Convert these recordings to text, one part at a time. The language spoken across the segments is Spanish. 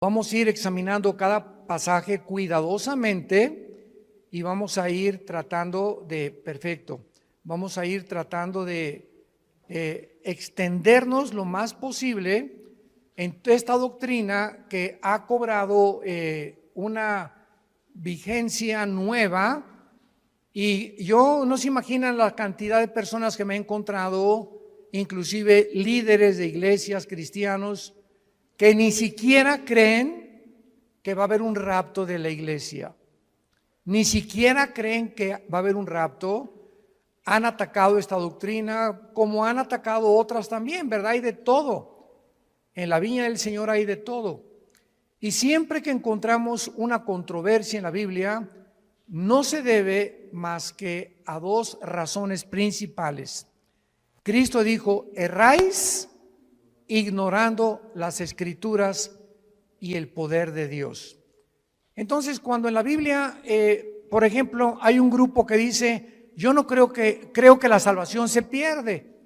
Vamos a ir examinando cada pasaje cuidadosamente y vamos a ir tratando de, vamos a ir tratando de extendernos lo más posible en esta doctrina que ha cobrado una vigencia nueva. Y yo no se imaginan la cantidad de personas que me he encontrado, inclusive líderes de iglesias, cristianos, que ni siquiera creen que va a haber un rapto de la iglesia. Ni siquiera creen que va a haber un rapto. Han atacado esta doctrina como han atacado otras también, ¿verdad? Hay de todo. En la viña del Señor hay de todo. Y siempre que encontramos una controversia en la Biblia, no se debe más que a dos razones principales. Cristo dijo: erráis ignorando las Escrituras y el poder de Dios. Entonces, cuando en la Biblia, por ejemplo, hay un grupo que dice: yo no creo que la salvación se pierde.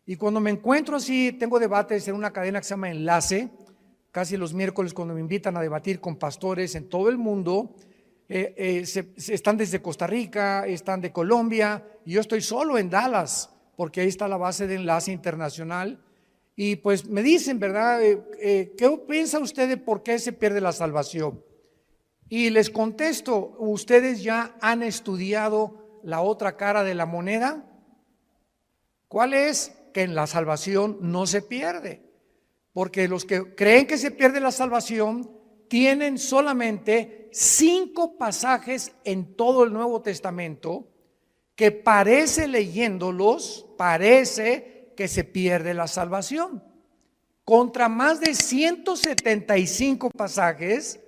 Y cuando me encuentro así, tengo debates en una cadena que se llama Enlace, casi los miércoles cuando me invitan a debatir con pastores en todo el mundo. Están desde Costa Rica, están de Colombia, y yo estoy solo en Dallas, porque ahí está la base de Enlace Internacional. Y pues me dicen, ¿verdad? ¿Qué piensa usted de por qué se pierde la salvación? Y les contesto: ¿ustedes ya han estudiado la otra cara de la moneda? ¿Cuál es? Que en la salvación no se pierde, porque los que creen que se pierde la salvación tienen solamente 5 pasajes en todo el Nuevo Testamento que parece, leyéndolos, parece que se pierde la salvación, contra más de 175 pasajes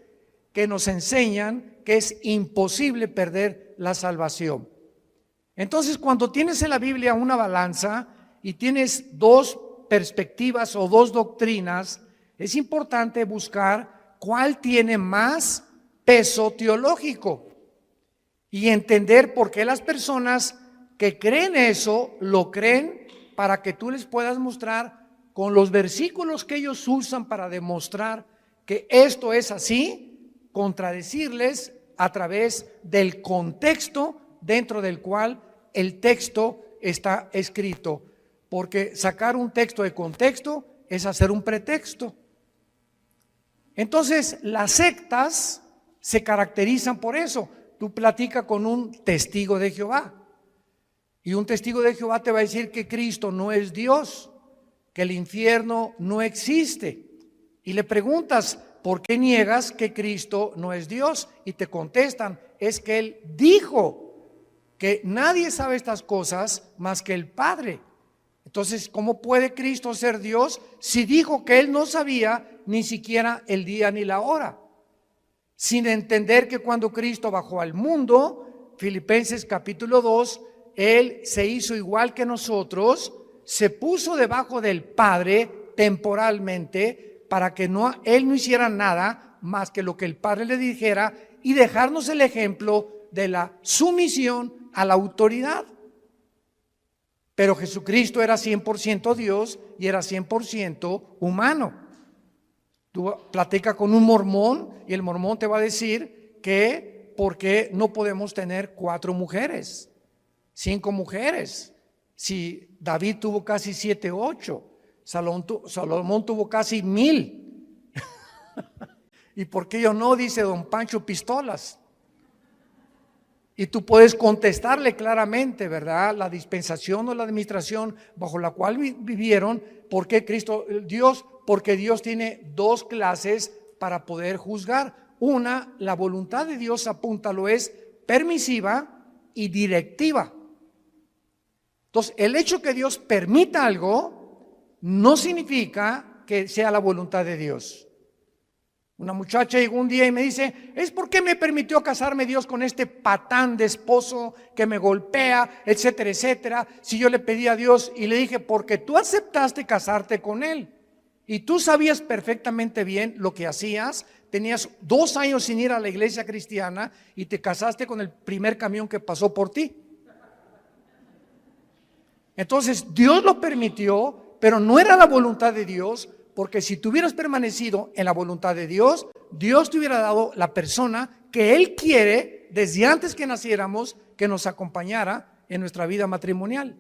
que nos enseñan que es imposible perder la salvación. Entonces, cuando tienes en la Biblia una balanza y tienes dos perspectivas o dos doctrinas, es importante buscar cuál tiene más peso teológico y entender por qué las personas que creen eso lo creen, para que tú les puedas mostrar con los versículos que ellos usan para demostrar que esto es así, contradecirles a través del contexto dentro del cual el texto está escrito, porque sacar un texto de contexto es hacer un pretexto. Entonces, las sectas se caracterizan por eso. Tú platicas con un testigo de Jehová y un testigo de Jehová te va a decir que Cristo no es Dios, que el infierno no existe, y le preguntas: ¿por qué niegas que Cristo no es Dios? Y te contestan: es que Él dijo que nadie sabe estas cosas más que el Padre. Entonces, ¿cómo puede Cristo ser Dios si dijo que Él no sabía ni siquiera el día ni la hora? Sin entender que cuando Cristo bajó al mundo, Filipenses capítulo 2, Él se hizo igual que nosotros, se puso debajo del Padre temporalmente, para que Él no hiciera nada más que lo que el Padre le dijera, y dejarnos el ejemplo de la sumisión a la autoridad. Pero Jesucristo era 100% Dios y era 100% humano. Tú platicas con un mormón y el mormón te va a decir que ¿por qué no podemos tener 4 mujeres, 5 mujeres? Si David tuvo casi 7, 8, Salomón tuvo casi 1000. ¿Y por qué yo no? Dice don Pancho Pistolas. Y tú puedes contestarle claramente, ¿verdad? La dispensación o la administración bajo la cual vivieron. ¿Por qué Cristo, Dios? Porque Dios tiene 2 clases para poder juzgar. Una, la voluntad de Dios, apúntalo, es permisiva y directiva. Entonces, el hecho que Dios permita algo no significa que sea la voluntad de Dios. Una muchacha llegó un día y me dice: ¿es por qué me permitió casarme Dios con este patán de esposo que me golpea, etcétera, etcétera? Si yo le pedí a Dios, y le dije: porque tú aceptaste casarte con él y tú sabías perfectamente bien lo que hacías. Tenías 2 años sin ir a la iglesia cristiana y te casaste con el primer camión que pasó por ti. Entonces Dios lo permitió, pero no era la voluntad de Dios, porque si tú hubieras permanecido en la voluntad de Dios, Dios te hubiera dado la persona que Él quiere desde antes que naciéramos, que nos acompañara en nuestra vida matrimonial.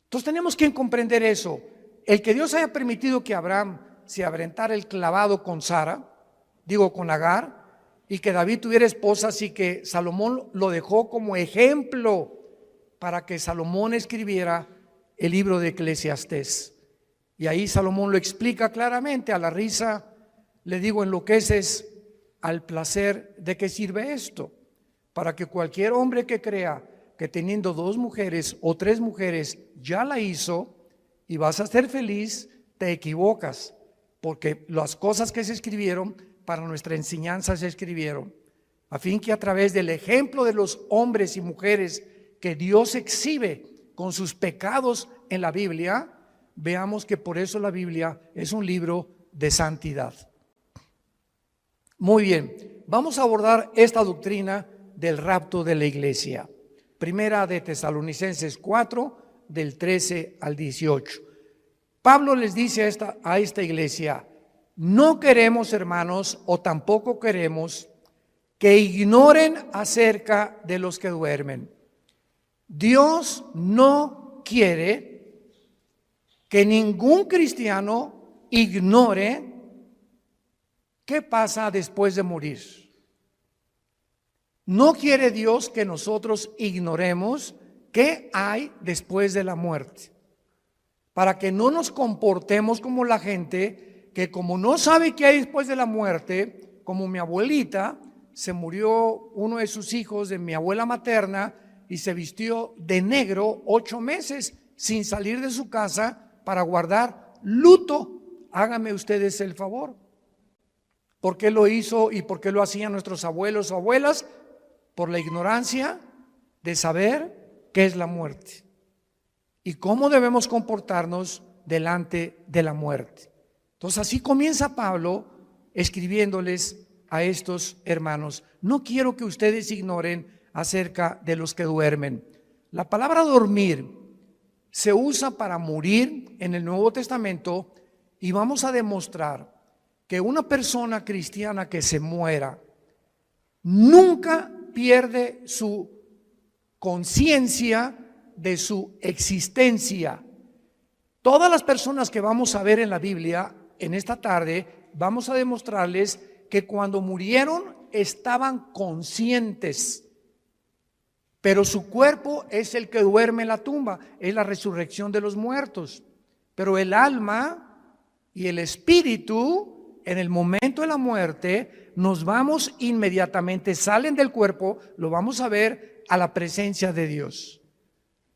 Entonces tenemos que comprender eso. El que Dios haya permitido que Abraham se aventara el clavado con con Agar, y que David tuviera esposas, y que Salomón lo dejó como ejemplo para que Salomón escribiera el libro de Eclesiastés. Y ahí Salomón lo explica claramente. A la risa le digo, enloqueces al placer. ¿De qué sirve esto? Para que cualquier hombre que crea que teniendo 2 mujeres o 3 mujeres ya la hizo y vas a ser feliz, te equivocas, porque las cosas que se escribieron para nuestra enseñanza se escribieron a fin que a través del ejemplo de los hombres y mujeres que Dios exhibe con sus pecados en la Biblia, veamos que por eso la Biblia es un libro de santidad. Muy bien, vamos a abordar esta doctrina del rapto de la iglesia. Primera de Tesalonicenses 4, del 13 al 18. Pablo les dice a esta iglesia: no queremos, hermanos, o tampoco queremos que ignoren acerca de los que duermen. Dios no quiere que ningún cristiano ignore qué pasa después de morir. No quiere Dios que nosotros ignoremos qué hay después de la muerte, para que no nos comportemos como la gente que, como no sabe qué hay después de la muerte, como mi abuelita, se murió uno de sus hijos de mi abuela materna y se vistió de negro 8 meses sin salir de su casa para guardar luto. Háganme ustedes el favor. ¿Por qué lo hizo y por qué lo hacían nuestros abuelos o abuelas? Por la ignorancia de saber qué es la muerte y cómo debemos comportarnos delante de la muerte. Entonces así comienza Pablo escribiéndoles a estos hermanos: no quiero que ustedes ignoren acerca de los que duermen. La palabra dormir se usa para morir en el Nuevo Testamento, y vamos a demostrar que una persona cristiana que se muera nunca pierde su conciencia de su existencia. Todas las personas que vamos a ver en la Biblia en esta tarde, vamos a demostrarles que cuando murieron estaban conscientes, pero su cuerpo es el que duerme en la tumba, es la resurrección de los muertos. Pero el alma y el espíritu, en el momento de la muerte, nos vamos inmediatamente, salen del cuerpo, lo vamos a ver, a la presencia de Dios.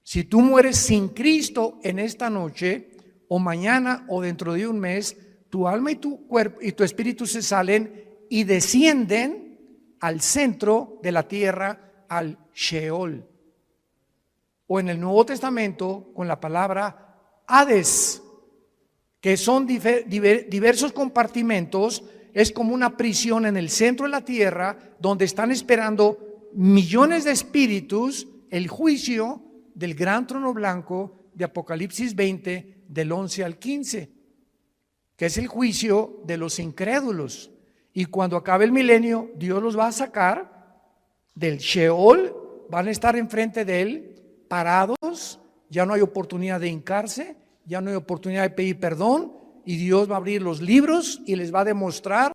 Si tú mueres sin Cristo en esta noche, o mañana, o dentro de un mes, tu alma y tu cuerpo y tu espíritu se salen y descienden al centro de la tierra, al Sheol, o en el Nuevo Testamento con la palabra Hades, que son diversos compartimentos. Es como una prisión en el centro de la tierra donde están esperando millones de espíritus el juicio del gran trono blanco de Apocalipsis 20 del 11 al 15, que es el juicio de los incrédulos. Y cuando acabe el milenio, Dios los va a sacar del Sheol, van a estar enfrente de Él, parados, ya no hay oportunidad de hincarse, ya no hay oportunidad de pedir perdón, y Dios va a abrir los libros y les va a demostrar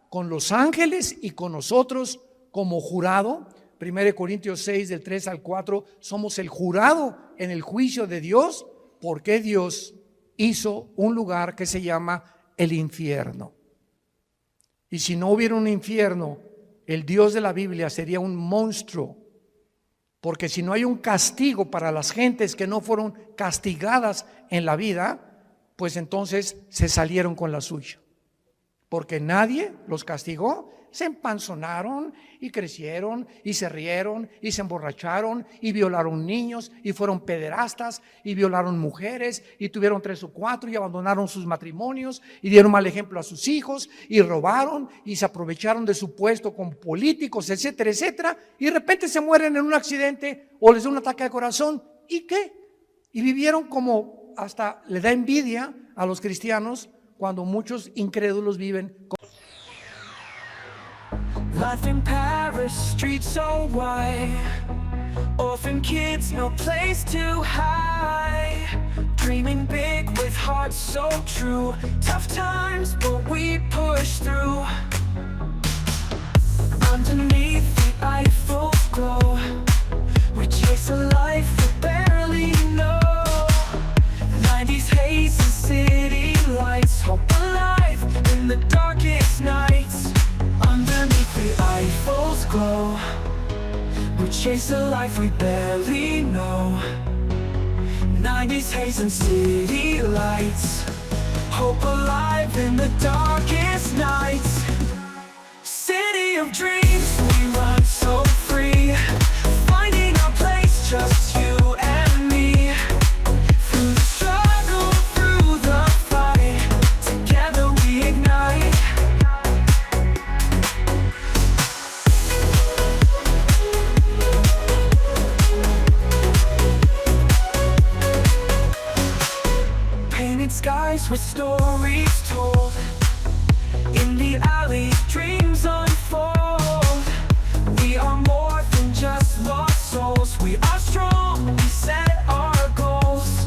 con los ángeles y con nosotros como jurado. 1 Corintios 6 del 3 al 4, somos el jurado en el juicio de Dios, porque Dios hizo un lugar que se llama el infierno. Y si no hubiera un infierno, el Dios de la Biblia sería un monstruo, porque si no hay un castigo para las gentes que no fueron castigadas en la vida, pues entonces se salieron con la suya, porque nadie los castigó. Se empanzonaron y crecieron y se rieron y se emborracharon y violaron niños y fueron pederastas y violaron mujeres y tuvieron 3 o 4 y abandonaron sus matrimonios y dieron mal ejemplo a sus hijos y robaron y se aprovecharon de su puesto como políticos, etcétera, etcétera, y de repente se mueren en un accidente o les da un ataque de corazón. ¿Y qué? Y vivieron como hasta le da envidia a los cristianos cuando muchos incrédulos viven. Life in Paris, streets so wide. Orphan kids, no place to hide. Dreaming big with hearts so true. Tough times, but we push through. Underneath the Eiffel's glow, we chase a life we barely know. 90s haze and city lights, hope alive in the darkest nights. Underneath the Eiffel's glow, we chase a life we barely know. 90s haze and city lights, hope alive in the darkest nights. City of dreams, we run so free, finding our place, just you and me. Through the struggle, through the fight, together we ignite. Painted skies with stories told. In the alleys, dreams unfold. We are more than just lost souls. We are strong, we set our goals.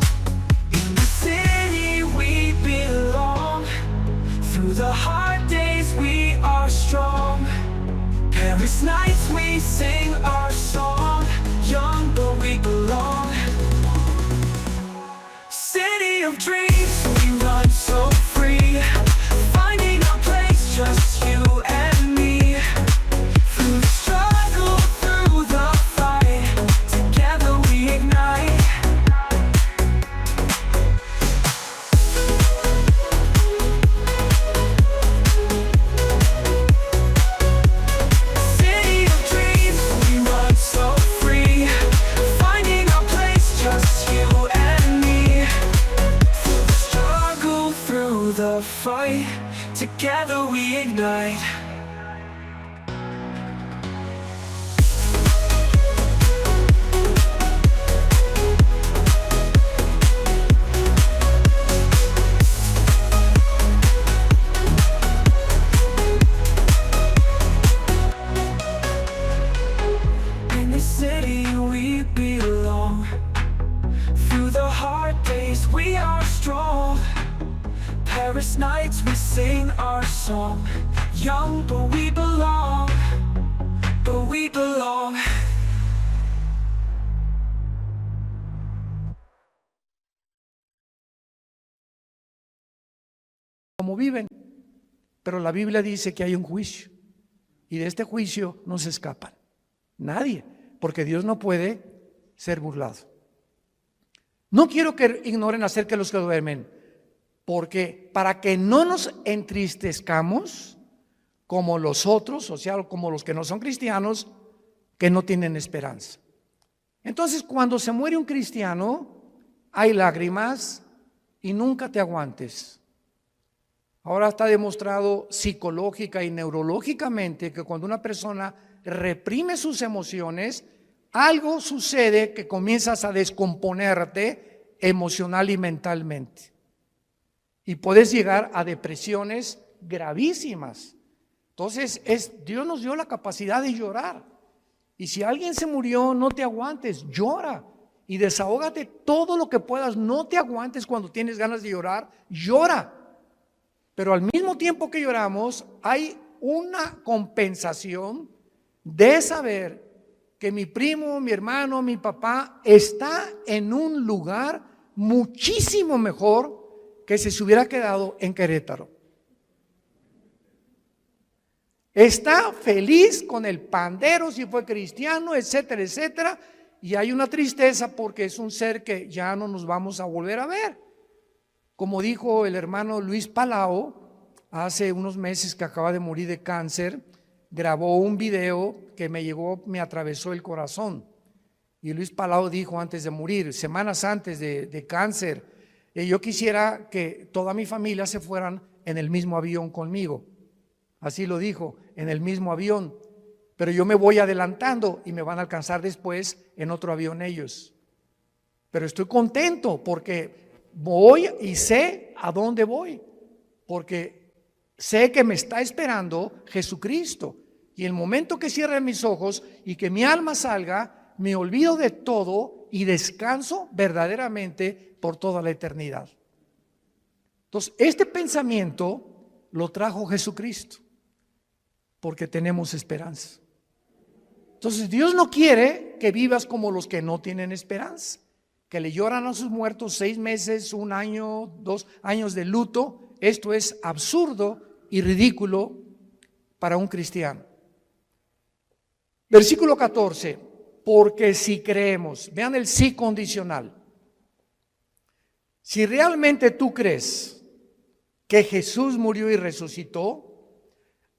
In the city we belong. Through the hard days we are strong. Paris nights we sing our song. Young but we belong. City of dreams, we run so free, finding our place, just you and me. Through the struggle, through the fight, together we ignite. City of dreams, we run so free, finding our place, just you and me. Through the struggle, through the fight, together we ignite. In this city we belong. Through the hard days we are strong. Paris nights we sing our song. Young but we belong. But we belong. Como viven, pero la Biblia dice que hay un juicio y de este juicio no se escapan nadie, porque Dios no puede ser burlado. No quiero que ignoren acerca de los que duermen, porque para que no nos entristezcamos como los otros, o sea, como los que no son cristianos, que no tienen esperanza. Entonces, cuando se muere un cristiano, hay lágrimas y nunca te aguantes. Ahora está demostrado psicológica y neurológicamente que cuando una persona reprime sus emociones, algo sucede que comienzas a descomponerte emocional y mentalmente. Y puedes llegar a depresiones gravísimas. Entonces, Dios nos dio la capacidad de llorar. Y si alguien se murió, no te aguantes, llora. Y desahógate todo lo que puedas. No te aguantes cuando tienes ganas de llorar, llora. Pero al mismo tiempo que lloramos, hay una compensación de saber que mi primo, mi hermano, mi papá está en un lugar muchísimo mejor que si se hubiera quedado en Querétaro. Está feliz con el pandero, si fue cristiano, etcétera, etcétera. Y hay una tristeza porque es un ser que ya no nos vamos a volver a ver. Como dijo el hermano Luis Palau, hace unos meses que acaba de morir de cáncer, grabó un video que me llegó, me atravesó el corazón. Y Luis Palau dijo antes de morir, semanas antes de cáncer, yo quisiera que toda mi familia se fueran en el mismo avión conmigo. Así lo dijo, en el mismo avión. Pero yo me voy adelantando y me van a alcanzar después en otro avión ellos. Pero estoy contento porque voy y sé a dónde voy, porque sé que me está esperando Jesucristo. Y el momento que cierre mis ojos y que mi alma salga, me olvido de todo y descanso verdaderamente por toda la eternidad. Entonces, este pensamiento lo trajo Jesucristo, porque tenemos esperanza. Entonces, Dios no quiere que vivas como los que no tienen esperanza, que le lloran a sus muertos 6 meses, 1 año, 2 años de luto. Esto es absurdo y ridículo para un cristiano. Versículo 14, porque si creemos, vean el sí condicional. Si realmente tú crees que Jesús murió y resucitó,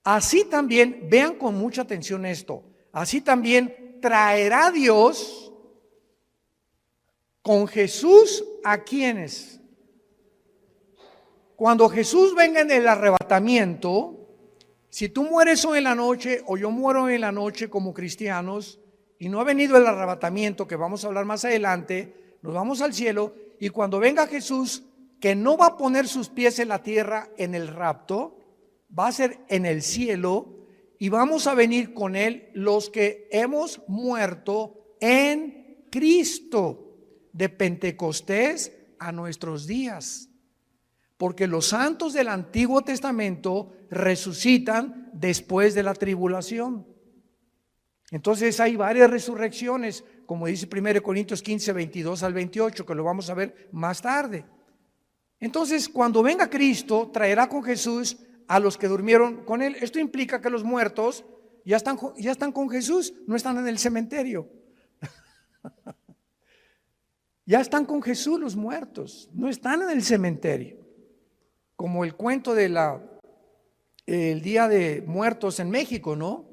así también, vean con mucha atención esto, así también traerá Dios con Jesús a quienes. Cuando Jesús venga en el arrebatamiento, si tú mueres hoy en la noche o yo muero hoy en la noche como cristianos y no ha venido el arrebatamiento, que vamos a hablar más adelante, nos vamos al cielo, y cuando venga Jesús, que no va a poner sus pies en la tierra en el rapto, va a ser en el cielo, y vamos a venir con Él los que hemos muerto en Cristo, de Pentecostés a nuestros días. Porque los santos del Antiguo Testamento resucitan después de la tribulación. Entonces hay varias resurrecciones, como dice 1 Corintios 15, 22 al 28, que lo vamos a ver más tarde. Entonces, cuando venga Cristo, traerá con Jesús a los que durmieron con Él. Esto implica que los muertos ya están con Jesús, no están en el cementerio. Ya están con Jesús los muertos, no están en el cementerio. Como el cuento de el Día de Muertos en México, ¿no?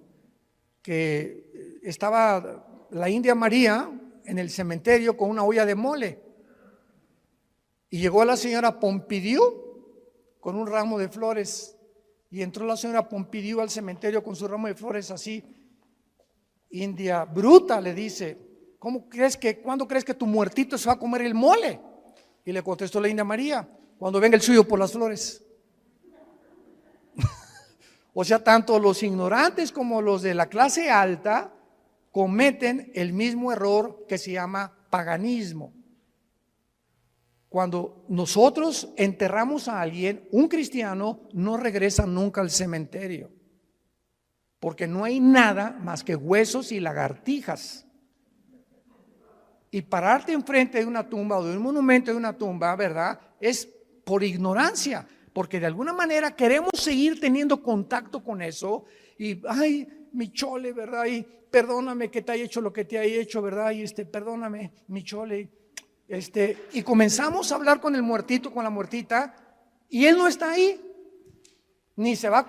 Que estaba la India María en el cementerio con una olla de mole. Y llegó la señora Pompidou con un ramo de flores. Y entró la señora Pompidou al cementerio con su ramo de flores así. India bruta, le dice, ¿cuándo crees que tu muertito se va a comer el mole? Y le contestó la India María, cuando venga el suyo por las flores. O sea, tanto los ignorantes como los de la clase alta cometen el mismo error que se llama paganismo. Cuando nosotros enterramos a alguien, un cristiano no regresa nunca al cementerio, porque no hay nada más que huesos y lagartijas. Y pararte enfrente de una tumba o de un monumento de una tumba, ¿verdad?, es por ignorancia, porque de alguna manera queremos seguir teniendo contacto con eso. Y, ay, mi chole, ¿verdad? Y perdóname que te haya hecho lo que te haya hecho, ¿verdad? Y perdóname, mi chole. Y comenzamos a hablar con el muertito, con la muertita, y él no está ahí. Ni se va a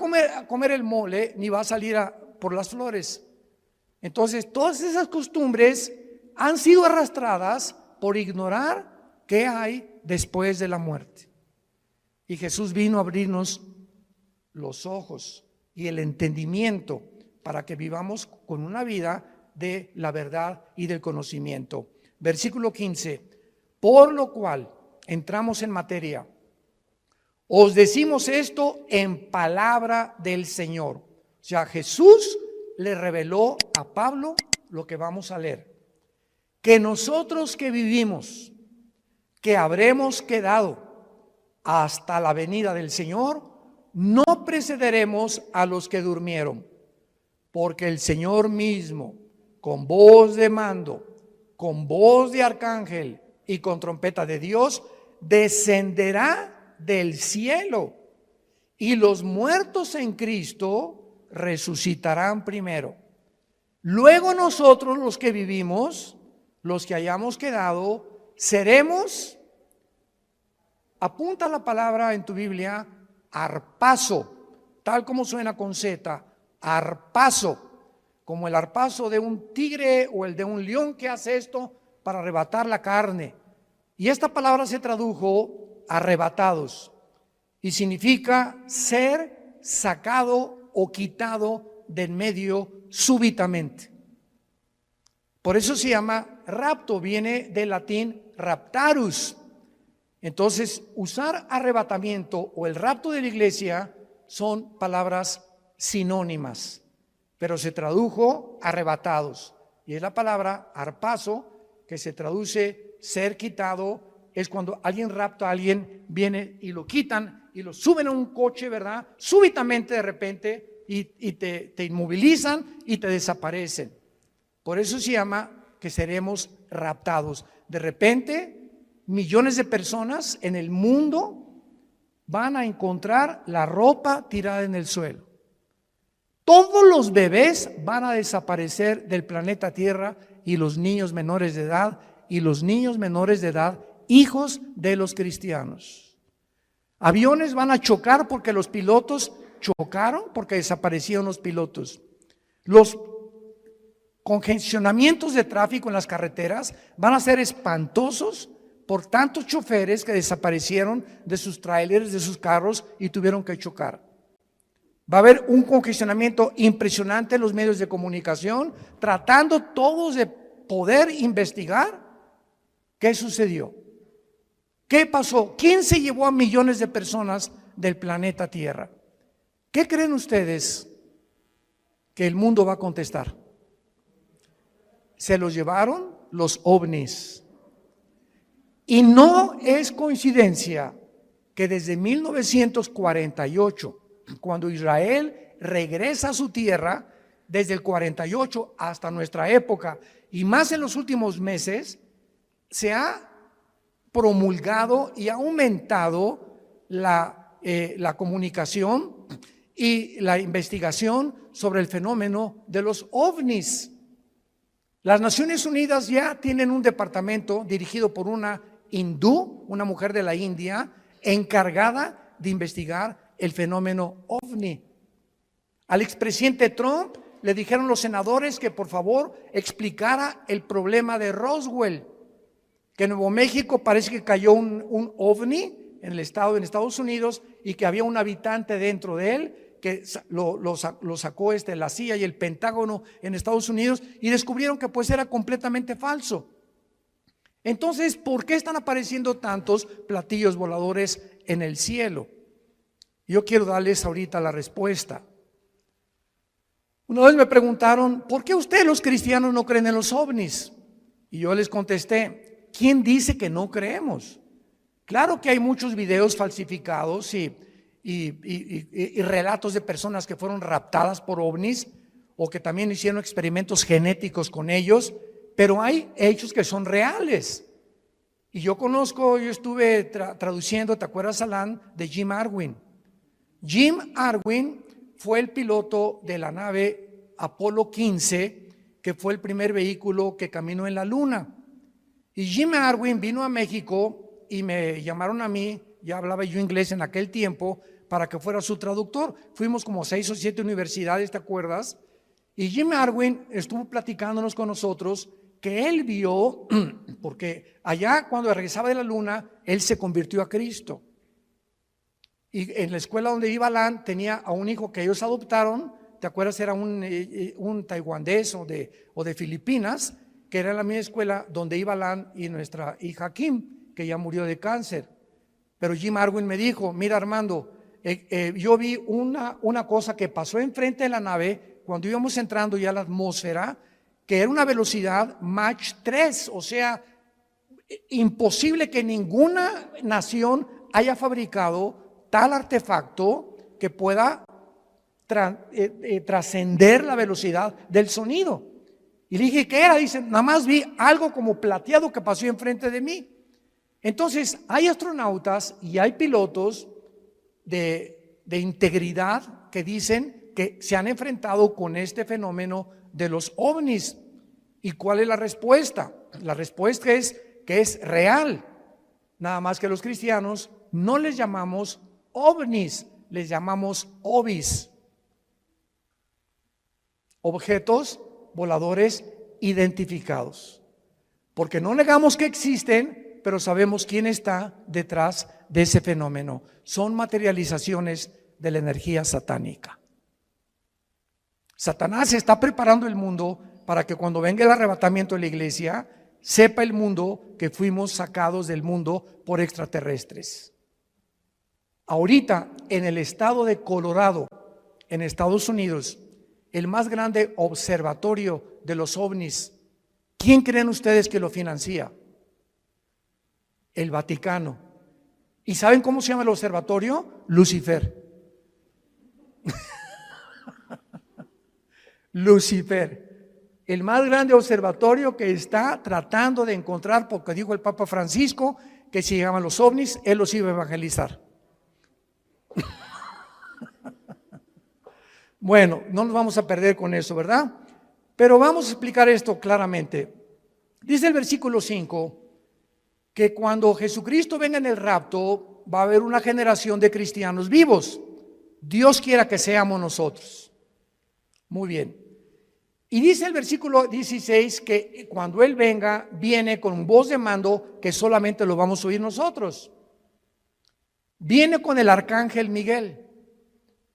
comer el mole, ni va a salir por las flores. Entonces, todas esas costumbres han sido arrastradas por ignorar qué hay después de la muerte. Y Jesús vino a abrirnos los ojos y el entendimiento para que vivamos con una vida de la verdad y del conocimiento. Versículo 15, por lo cual, entramos en materia, os decimos esto en palabra del Señor. O sea, Jesús le reveló a Pablo lo que vamos a leer. Que nosotros que vivimos, que habremos quedado hasta la venida del Señor, no precederemos a los que durmieron, porque el Señor mismo, con voz de mando, con voz de arcángel y con trompeta de Dios, descenderá del cielo, y los muertos en Cristo resucitarán primero. Luego nosotros, los que vivimos, los que hayamos quedado, seremos, apunta la palabra en tu Biblia, arpazo, tal como suena con Z, arpazo, como el arpazo de un tigre o el de un león que hace esto para arrebatar la carne. Y esta palabra se tradujo arrebatados y significa ser sacado o quitado del medio súbitamente. Por eso se llama rapto, viene del latín raptarus. Entonces, usar arrebatamiento o el rapto de la iglesia son palabras sinónimas, pero se tradujo arrebatados. Y es la palabra harpazo, que se traduce ser quitado. Es cuando alguien rapta a alguien, viene y lo quitan y lo suben a un coche, ¿verdad? Súbitamente de repente y te inmovilizan y te desaparecen. Por eso se llama que seremos raptados. De repente, millones de personas en el mundo van a encontrar la ropa tirada en el suelo. Todos los bebés van a desaparecer del planeta Tierra y los niños menores de edad hijos de los cristianos. Aviones van a chocar porque los pilotos chocaron, porque desaparecieron los pilotos. Los congestionamientos de tráfico en las carreteras van a ser espantosos por tantos choferes que desaparecieron de sus trailers, de sus carros y tuvieron que chocar. Va a haber un congestionamiento impresionante en los medios de comunicación, tratando todos de poder investigar qué sucedió, qué pasó, quién se llevó a millones de personas del planeta Tierra. ¿Qué creen ustedes que el mundo va a contestar? Se los llevaron los ovnis. Y no es coincidencia que desde 1948, cuando Israel regresa a su tierra, desde el 48 hasta nuestra época, y más en los últimos meses, se ha promulgado y ha aumentado la comunicación y la investigación sobre el fenómeno de los ovnis. Las Naciones Unidas ya tienen un departamento dirigido por una hindú, una mujer de la India, encargada de investigar el fenómeno ovni. Al expresidente Trump le dijeron los senadores que por favor explicara el problema de Roswell, que en Nuevo México parece que cayó un ovni en Estados Unidos y que había un habitante dentro de él que lo sacó la CIA y el Pentágono en Estados Unidos y descubrieron que pues era completamente falso. Entonces, ¿por qué están apareciendo tantos platillos voladores en el cielo? Yo quiero darles ahorita la respuesta. Una vez me preguntaron, ¿por qué ustedes los cristianos no creen en los ovnis? Y yo les contesté, ¿quién dice que no creemos? Claro que hay muchos videos falsificados y relatos de personas que fueron raptadas por ovnis o que también hicieron experimentos genéticos con ellos, pero hay hechos que son reales. Y yo estuve traduciendo, ¿te acuerdas, Alan? De Jim Arwin. Jim Arwin fue el piloto de la nave Apolo 15, que fue el primer vehículo que caminó en la luna. Y Jim Arwin vino a México y me llamaron a mí, ya hablaba yo inglés en aquel tiempo, para que fuera su traductor. Fuimos como 6 o 7 universidades, ¿te acuerdas? Y Jim Arwin estuvo platicándonos con nosotros que él vio, porque allá cuando regresaba de la luna, él se convirtió a Cristo. Y en la escuela donde iba Alan tenía a un hijo que ellos adoptaron, ¿te acuerdas? Era un taiwanés o de Filipinas, que era en la misma escuela donde iba Alan y nuestra hija Kim, que ya murió de cáncer. Pero Jim Arwin me dijo, mira Armando, yo vi una cosa que pasó enfrente de la nave cuando íbamos entrando ya a la atmósfera, que era una velocidad Mach 3, o sea, imposible que ninguna nación haya fabricado tal artefacto que pueda trascender la velocidad del sonido. Y le dije, ¿qué era? Dice, nada más vi algo como plateado que pasó enfrente de mí. Entonces, hay astronautas y hay pilotos de integridad que dicen que se han enfrentado con este fenómeno de los ovnis. ¿Y cuál es la respuesta? La respuesta es que es real. Nada más que los cristianos no les llamamos ovnis, les llamamos ovis. Objetos voladores identificados. Porque no negamos que existen, pero sabemos quién está detrás de ese fenómeno. Son materializaciones de la energía satánica. Satanás está preparando el mundo para que cuando venga el arrebatamiento de la iglesia, sepa el mundo que fuimos sacados del mundo por extraterrestres. Ahorita, en el estado de Colorado, en Estados Unidos, el más grande observatorio de los ovnis, ¿quién creen ustedes que lo financia? El Vaticano. ¿Y saben cómo se llama el observatorio? Lucifer. Lucifer, el más grande observatorio que está tratando de encontrar, porque dijo el Papa Francisco que si llegaban los ovnis, él los iba a evangelizar. Bueno, no nos vamos a perder con eso, ¿verdad? Pero vamos a explicar esto claramente. Dice el versículo 5 que cuando Jesucristo venga en el rapto, va a haber una generación de cristianos vivos. Dios quiera que seamos nosotros. Muy bien. Y dice el versículo 16 que cuando Él venga, viene con voz de mando que solamente lo vamos a oír nosotros. Viene con el arcángel Miguel,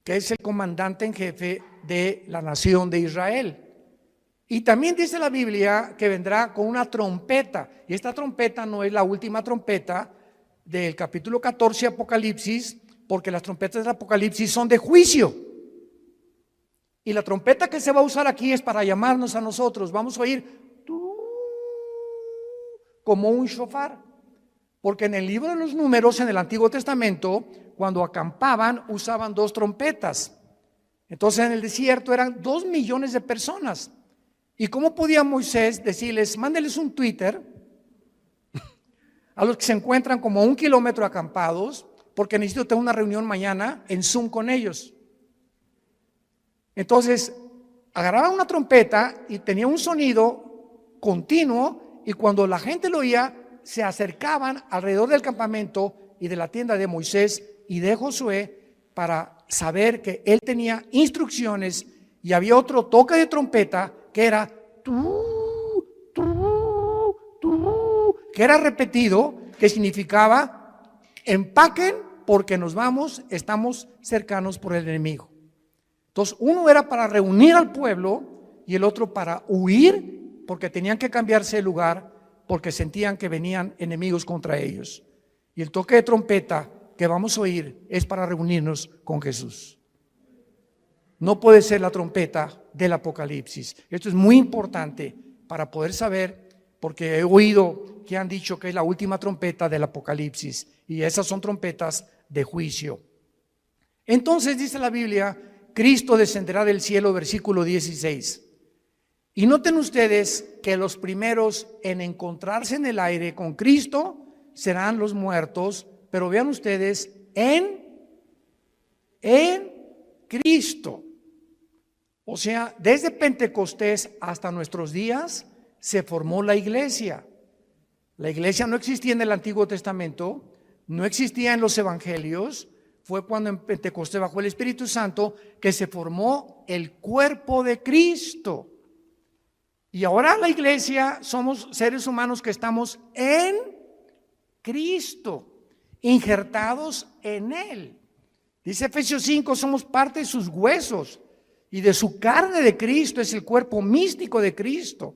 que es el comandante en jefe de la nación de Israel. Y también dice la Biblia que vendrá con una trompeta. Y esta trompeta no es la última trompeta del capítulo 14 de Apocalipsis, porque las trompetas del Apocalipsis son de juicio. Y la trompeta que se va a usar aquí es para llamarnos a nosotros. Vamos a oír como un shofar. Porque en el libro de los Números, en el Antiguo Testamento, cuando acampaban, usaban 2 trompetas. Entonces en el desierto eran 2 millones de personas. ¿Y cómo podía Moisés decirles, mándeles un Twitter a los que se encuentran como a 1 kilómetro acampados, porque necesito tener una reunión mañana en Zoom con ellos? Entonces agarraba una trompeta y tenía un sonido continuo, y cuando la gente lo oía, se acercaban alrededor del campamento y de la tienda de Moisés y de Josué para saber que él tenía instrucciones. Y había otro toque de trompeta que era que era repetido, que significaba empaquen porque nos vamos, estamos cercanos por el enemigo. Entonces uno era para reunir al pueblo y el otro para huir, porque tenían que cambiarse de lugar porque sentían que venían enemigos contra ellos. Y el toque de trompeta que vamos a oír es para reunirnos con Jesús. No puede ser la trompeta del Apocalipsis. Esto es muy importante para poder saber, porque he oído que han dicho que es la última trompeta del Apocalipsis, y esas son trompetas de juicio. Entonces dice la Biblia, Cristo descenderá del cielo, versículo 16. Y noten ustedes que los primeros en encontrarse en el aire con Cristo serán los muertos, pero vean ustedes, en Cristo. O sea, desde Pentecostés hasta nuestros días se formó la iglesia. La iglesia no existía en el Antiguo Testamento, no existía en los evangelios. Fue cuando en Pentecostés, bajo el Espíritu Santo, que se formó el cuerpo de Cristo. Y ahora la iglesia somos seres humanos que estamos en Cristo, injertados en Él. Dice Efesios 5, somos parte de sus huesos y de su carne de Cristo, es el cuerpo místico de Cristo.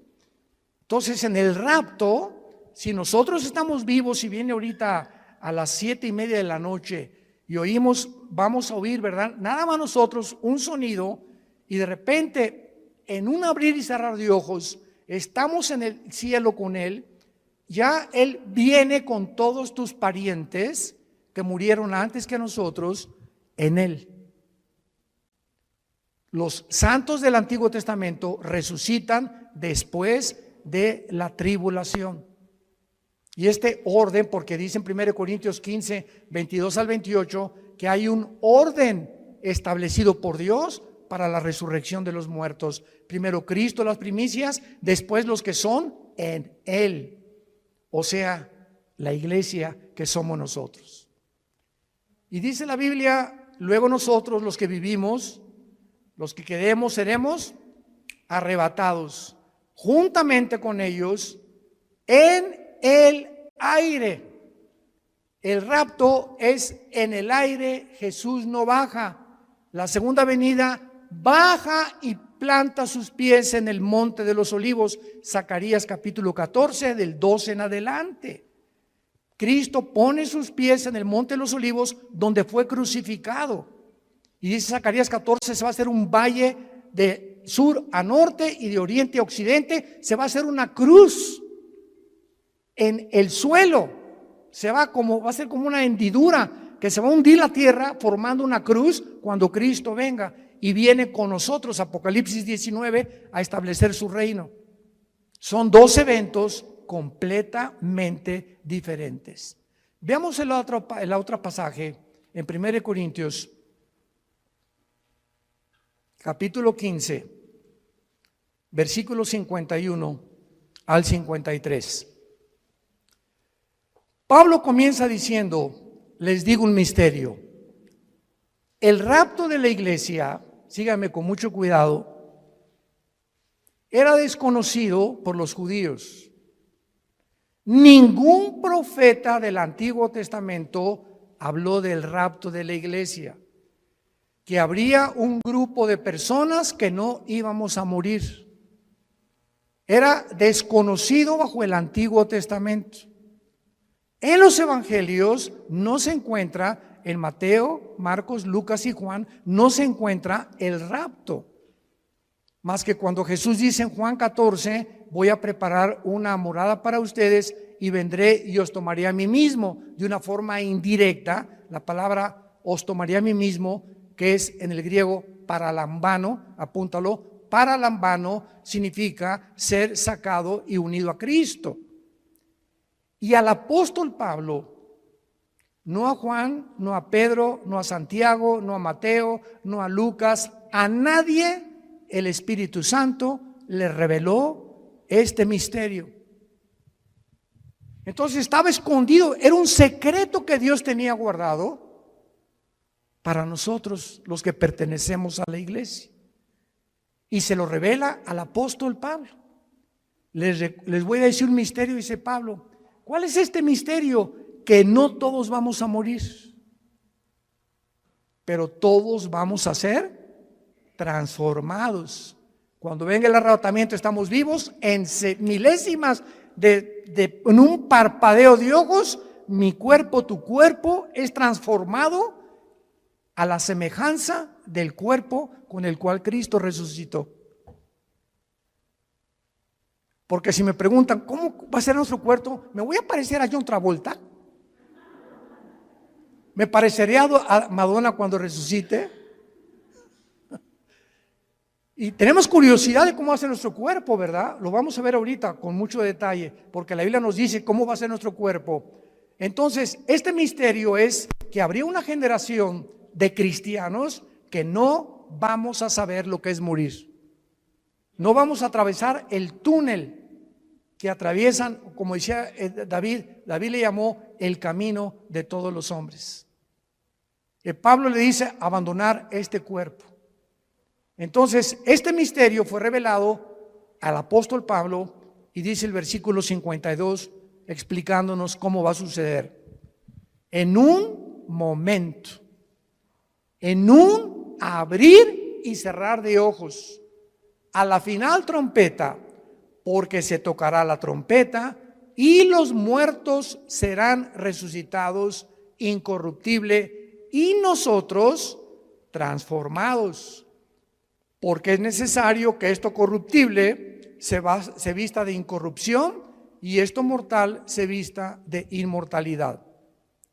Entonces en el rapto, si nosotros estamos vivos y viene ahorita a las 7:30 de la noche y oímos, vamos a oír, ¿verdad? Nada más nosotros un sonido, y de repente en un abrir y cerrar de ojos estamos en el cielo con Él. Ya Él viene con todos tus parientes que murieron antes que nosotros en Él. Los santos del Antiguo Testamento resucitan después de la tribulación. Y este orden, porque dice en 1 Corintios 15, 22 al 28, que hay un orden establecido por Dios para la resurrección de los muertos. Primero Cristo, las primicias, después los que son en Él. O sea, la iglesia que somos nosotros. Y dice la Biblia, luego nosotros los que vivimos, los que quedemos, seremos arrebatados juntamente con ellos en el aire. El rapto es en el aire, Jesús no baja. La segunda venida baja y planta sus pies en el monte de los olivos. Zacarías capítulo 14, del 12 en adelante. Cristo pone sus pies en el monte de los olivos donde fue crucificado. Y dice Zacarías 14, se va a hacer un valle de sur a norte y de oriente a occidente. Se va a hacer una cruz en el suelo. Va a ser como una hendidura que se va a hundir la tierra formando una cruz cuando Cristo venga y viene con nosotros, Apocalipsis 19, a establecer su reino. Son dos eventos completamente diferentes. Veamos el otro pasaje en 1 Corintios capítulo 15, versículos 51 al 53. Pablo comienza diciendo, les digo un misterio. El rapto de la iglesia, síganme con mucho cuidado, era desconocido por los judíos. Ningún profeta del Antiguo Testamento habló del rapto de la iglesia, que habría un grupo de personas que no íbamos a morir. Era desconocido bajo el Antiguo Testamento. En los evangelios no se encuentra, en Mateo, Marcos, Lucas y Juan, no se encuentra el rapto. Más que cuando Jesús dice en Juan 14, voy a preparar una morada para ustedes y vendré y os tomaré a mí mismo. De una forma indirecta, la palabra os tomaré a mí mismo, que es en el griego paralambano, apúntalo, paralambano significa ser sacado y unido a Cristo. Y al apóstol Pablo, no a Juan, no a Pedro, no a Santiago, no a Mateo, no a Lucas, a nadie el Espíritu Santo le reveló este misterio. Entonces estaba escondido, era un secreto que Dios tenía guardado para nosotros, los que pertenecemos a la iglesia. Y se lo revela al apóstol Pablo. Les voy a decir un misterio, dice Pablo. ¿Cuál es este misterio? Que no todos vamos a morir, pero todos vamos a ser transformados. Cuando venga el arrebatamiento estamos vivos en milésimas en un parpadeo de ojos. Mi cuerpo, tu cuerpo es transformado a la semejanza del cuerpo con el cual Cristo resucitó. Porque si me preguntan, ¿cómo va a ser nuestro cuerpo? ¿Me voy a parecer a John Travolta? ¿Me parecería a Madonna cuando resucite? Y tenemos curiosidad de cómo va a ser nuestro cuerpo, ¿verdad? Lo vamos a ver ahorita con mucho detalle, porque la Biblia nos dice cómo va a ser nuestro cuerpo. Entonces, este misterio es que habría una generación de cristianos que no vamos a saber lo que es morir. No vamos a atravesar el túnel que atraviesan, como decía David le llamó el camino de todos los hombres. Pablo le dice abandonar este cuerpo. Entonces, este misterio fue revelado al apóstol Pablo y dice el versículo 52 explicándonos cómo va a suceder. En un momento, en un abrir y cerrar de ojos, a la final trompeta, porque se tocará la trompeta y los muertos serán resucitados incorruptible y nosotros transformados, porque es necesario que esto corruptible se vista de incorrupción y esto mortal se vista de inmortalidad.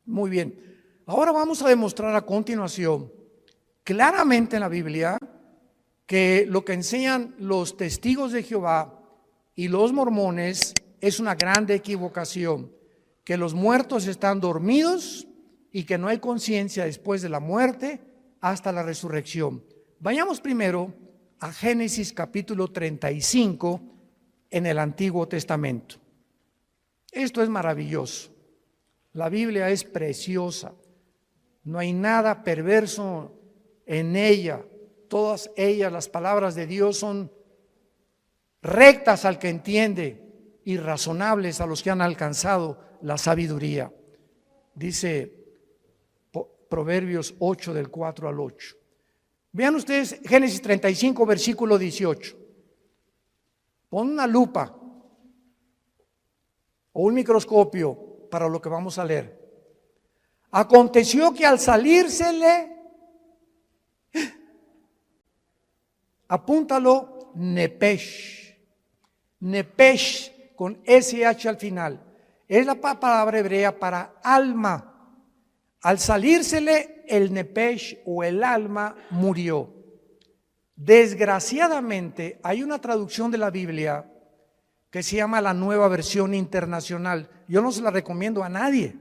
Muy bien, ahora vamos a demostrar a continuación claramente en la Biblia que lo que enseñan los testigos de Jehová y los mormones es una grande equivocación, que los muertos están dormidos y que no hay conciencia después de la muerte hasta la resurrección. Vayamos primero a Génesis capítulo 35 en el Antiguo Testamento. Esto es maravilloso. La Biblia es preciosa. No hay nada perverso en ella. Todas ellas, las palabras de Dios, son rectas al que entiende y razonables a los que han alcanzado la sabiduría. Dice Proverbios 8 del 4 al 8. Vean ustedes Génesis 35, versículo 18. Pon una lupa o un microscopio para lo que vamos a leer. Aconteció que al salírsele, apúntalo, Nepesh. Nepesh con SH al final. Es la palabra hebrea para alma. Al salírsele el Nepesh o el alma murió. Desgraciadamente hay una traducción de la Biblia que se llama la Nueva Versión Internacional. Yo no se la recomiendo a nadie.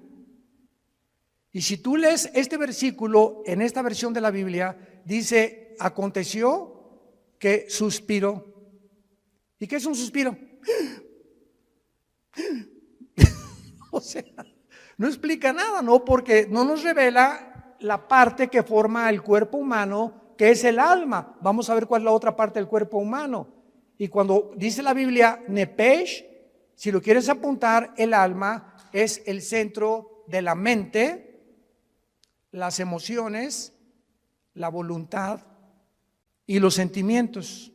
Y si tú lees este versículo en esta versión de la Biblia, dice, aconteció que suspiró. ¿Y qué es un suspiro? O sea, no explica nada, ¿no? Porque no nos revela la parte que forma el cuerpo humano, que es el alma. Vamos a ver cuál es la otra parte del cuerpo humano. Y cuando dice la Biblia, Nepesh, si lo quieres apuntar, el alma es el centro de la mente, las emociones, la voluntad y los sentimientos.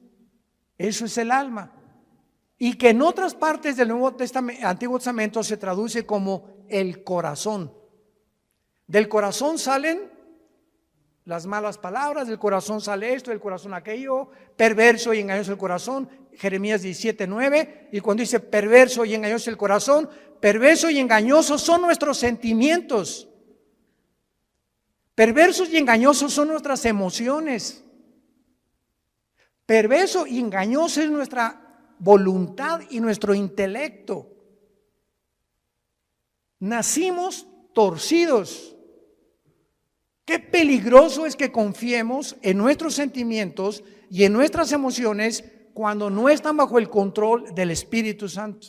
Eso es el alma. Y que en otras partes del Antiguo Testamento se traduce como el corazón. Del corazón salen las malas palabras, del corazón sale esto, del corazón aquello, perverso y engañoso el corazón, Jeremías 17:9, y cuando dice perverso y engañoso el corazón, perverso y engañosos son nuestros sentimientos. Perversos y engañosos son nuestras emociones. Perverso y engañoso es nuestra voluntad y nuestro intelecto. Nacimos torcidos. Qué peligroso es que confiemos en nuestros sentimientos y en nuestras emociones cuando no están bajo el control del Espíritu Santo.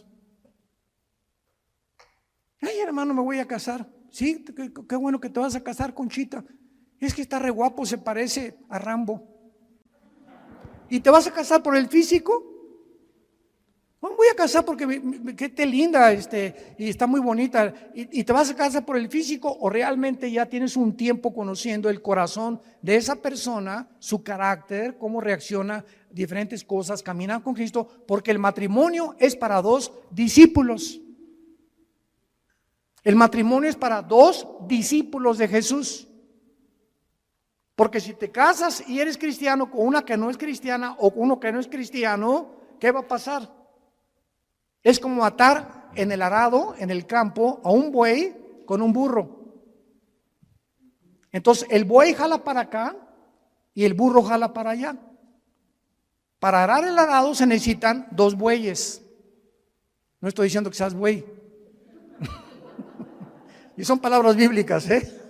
Ay, hermano, me voy a casar. Sí, qué bueno que te vas a casar, Conchita. Es que está re guapo, se parece a Rambo. ¿Y te vas a casar por el físico? No, voy a casar porque que te linda y está muy bonita. ¿Y te vas a casar por el físico o realmente ya tienes un tiempo conociendo el corazón de esa persona, su carácter, cómo reacciona a diferentes cosas, caminar con Cristo? Porque el matrimonio es para dos discípulos. El matrimonio es para dos discípulos de Jesús. Porque si te casas y eres cristiano con una que no es cristiana o con uno que no es cristiano, ¿qué va a pasar? Es como atar en el arado, en el campo, a un buey con un burro. Entonces el buey jala para acá y el burro jala para allá. Para arar el arado se necesitan dos bueyes. No estoy diciendo que seas buey. Y son palabras bíblicas, ¿eh?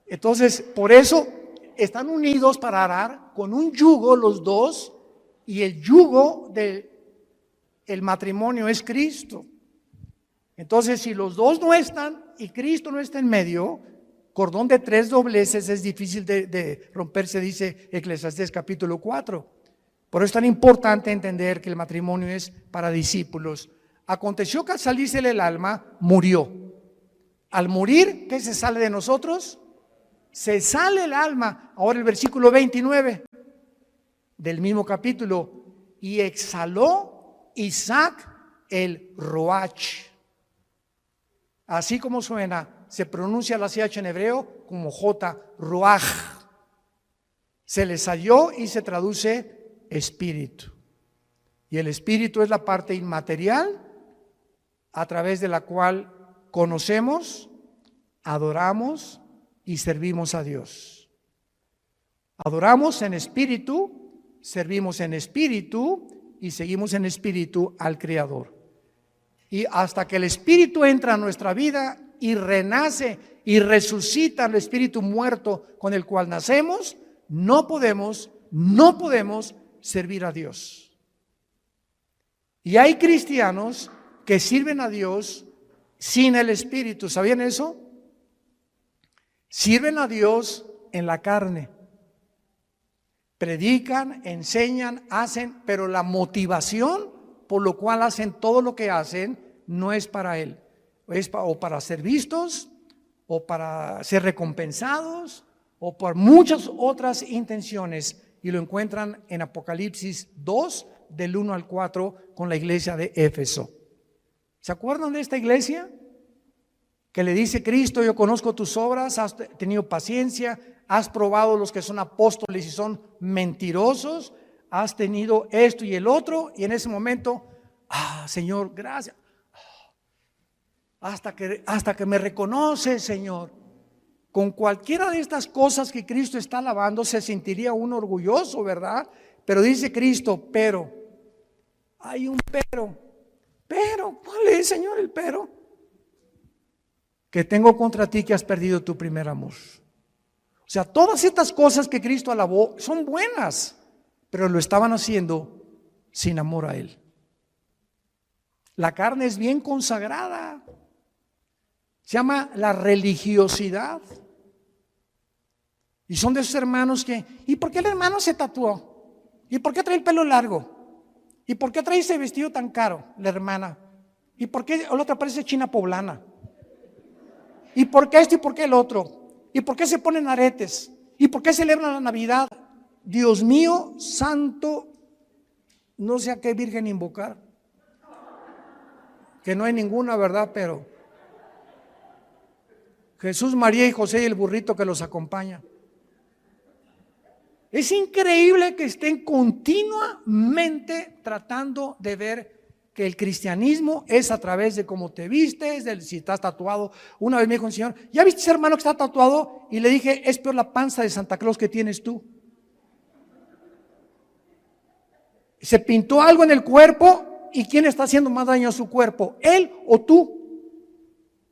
Entonces, por eso están unidos para arar con un yugo los dos, y el yugo del matrimonio es Cristo. Entonces, si los dos no están y Cristo no está en medio, cordón de tres dobleces es difícil de romperse, dice Eclesiastés capítulo 4. Por eso es tan importante entender que el matrimonio es para discípulos. Aconteció que al salírsele el alma, murió. Al morir, ¿qué se sale de nosotros? Se sale el alma. Ahora el versículo 29 del mismo capítulo. Y exhaló Isaac el Roach. Así como suena, se pronuncia la CH en hebreo como J, Roach. Se le salió y se traduce espíritu. Y el espíritu es la parte inmaterial a través de la cual conocemos, adoramos y servimos a Dios. Adoramos en espíritu, servimos en espíritu y seguimos en espíritu al Creador. Y hasta que el espíritu entra a nuestra vida y renace y resucita el espíritu muerto con el cual nacemos, no podemos servir a Dios. Y hay cristianos que sirven a Dios sin el espíritu. ¿Sabían eso? Sirven a Dios en la carne. Predican, enseñan, hacen, pero la motivación por lo cual hacen todo lo que hacen no es para Él. Es o para ser vistos, o para ser recompensados, o por muchas otras intenciones, y lo encuentran en Apocalipsis 2, del 1 al 4, con la iglesia de Éfeso. ¿Se acuerdan de esta iglesia? Que le dice Cristo: yo conozco tus obras, has tenido paciencia, has probado los que son apóstoles y son mentirosos, has tenido esto y el otro, y en ese momento, Señor, gracias, hasta que me reconoces, Señor. Con cualquiera de estas cosas que Cristo está alabando se sentiría uno orgulloso, ¿verdad? Pero dice Cristo, pero, hay un pero, ¿cuál es, Señor, el pero? Que tengo contra ti que has perdido tu primer amor. O sea, todas estas cosas que Cristo alabó son buenas, pero lo estaban haciendo sin amor a Él. La carne es bien consagrada. Se llama la religiosidad. Y son de esos hermanos que, ¿y por qué el hermano se tatuó? ¿Y por qué trae el pelo largo? ¿Y por qué trae ese vestido tan caro, la hermana? ¿Y por qué la otra parece china poblana? ¿Y por qué esto y por qué el otro? ¿Y por qué se ponen aretes? ¿Y por qué celebran la Navidad? Dios mío, santo, no sé a qué virgen invocar, que no hay ninguna, ¿verdad? Pero Jesús, María y José y el burrito que los acompaña. Es increíble que estén continuamente tratando de ver que el cristianismo es a través de cómo te vistes, de si estás tatuado. Una vez me dijo un señor: ¿ya viste ese hermano que está tatuado? Y le dije: es peor la panza de Santa Claus que tienes tú. Se pintó algo en el cuerpo, ¿y quién está haciendo más daño a su cuerpo? ¿Él o tú?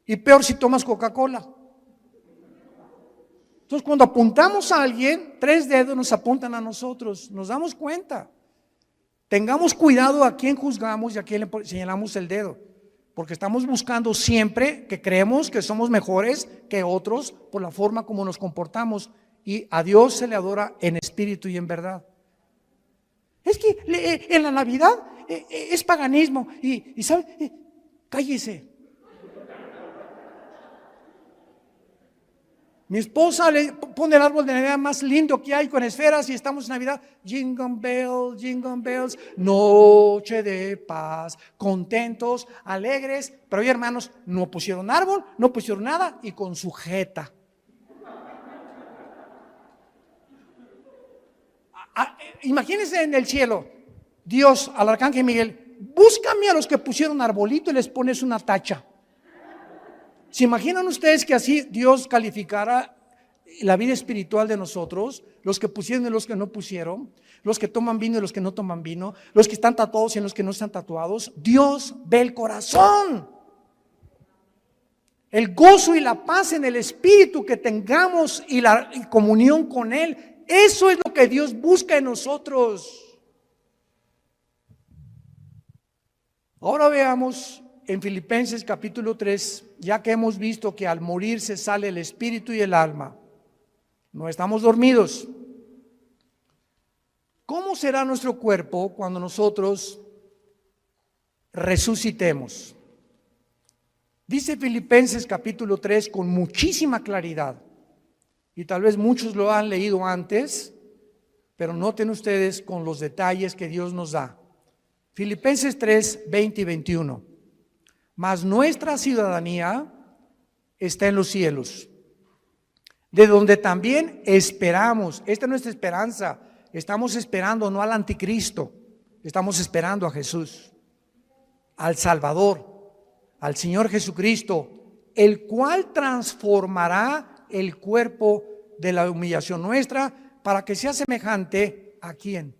Y peor si tomas Coca-Cola. Entonces, cuando apuntamos a alguien, 3 dedos nos apuntan a nosotros. Nos damos cuenta. Tengamos cuidado a quién juzgamos y a quién le señalamos el dedo, porque estamos buscando siempre que creemos que somos mejores que otros por la forma como nos comportamos, y a Dios se le adora en espíritu y en verdad. Es que en la Navidad es paganismo y ¿sabe? Cállese. Mi esposa le pone el árbol de Navidad más lindo que hay, con esferas, y estamos en Navidad. Jingle bells, noche de paz, contentos, alegres. Pero hoy, hermanos, no pusieron árbol, no pusieron nada, y con sujeta. Imagínense en el cielo, Dios al arcángel Miguel: búscame a los que pusieron arbolito y les pones una tacha. ¿Se imaginan ustedes que así Dios calificara la vida espiritual de nosotros? Los que pusieron y los que no pusieron, los que toman vino y los que no toman vino, los que están tatuados y los que no están tatuados. Dios ve el corazón. El gozo y la paz en el espíritu que tengamos y la comunión con Él, eso es lo que Dios busca en nosotros. Ahora veamos en Filipenses capítulo 3, ya que hemos visto que al morir se sale el espíritu y el alma, no estamos dormidos. ¿Cómo será nuestro cuerpo cuando nosotros resucitemos? Dice Filipenses capítulo 3 con muchísima claridad, y tal vez muchos lo han leído antes, pero noten ustedes con los detalles que Dios nos da. Filipenses 3, 20 y 21. Mas nuestra ciudadanía está en los cielos, de donde también esperamos. Esta es nuestra esperanza. Estamos esperando no al anticristo, estamos esperando a Jesús, al Salvador, al Señor Jesucristo, el cual transformará el cuerpo de la humillación nuestra para que sea semejante ¿a quién?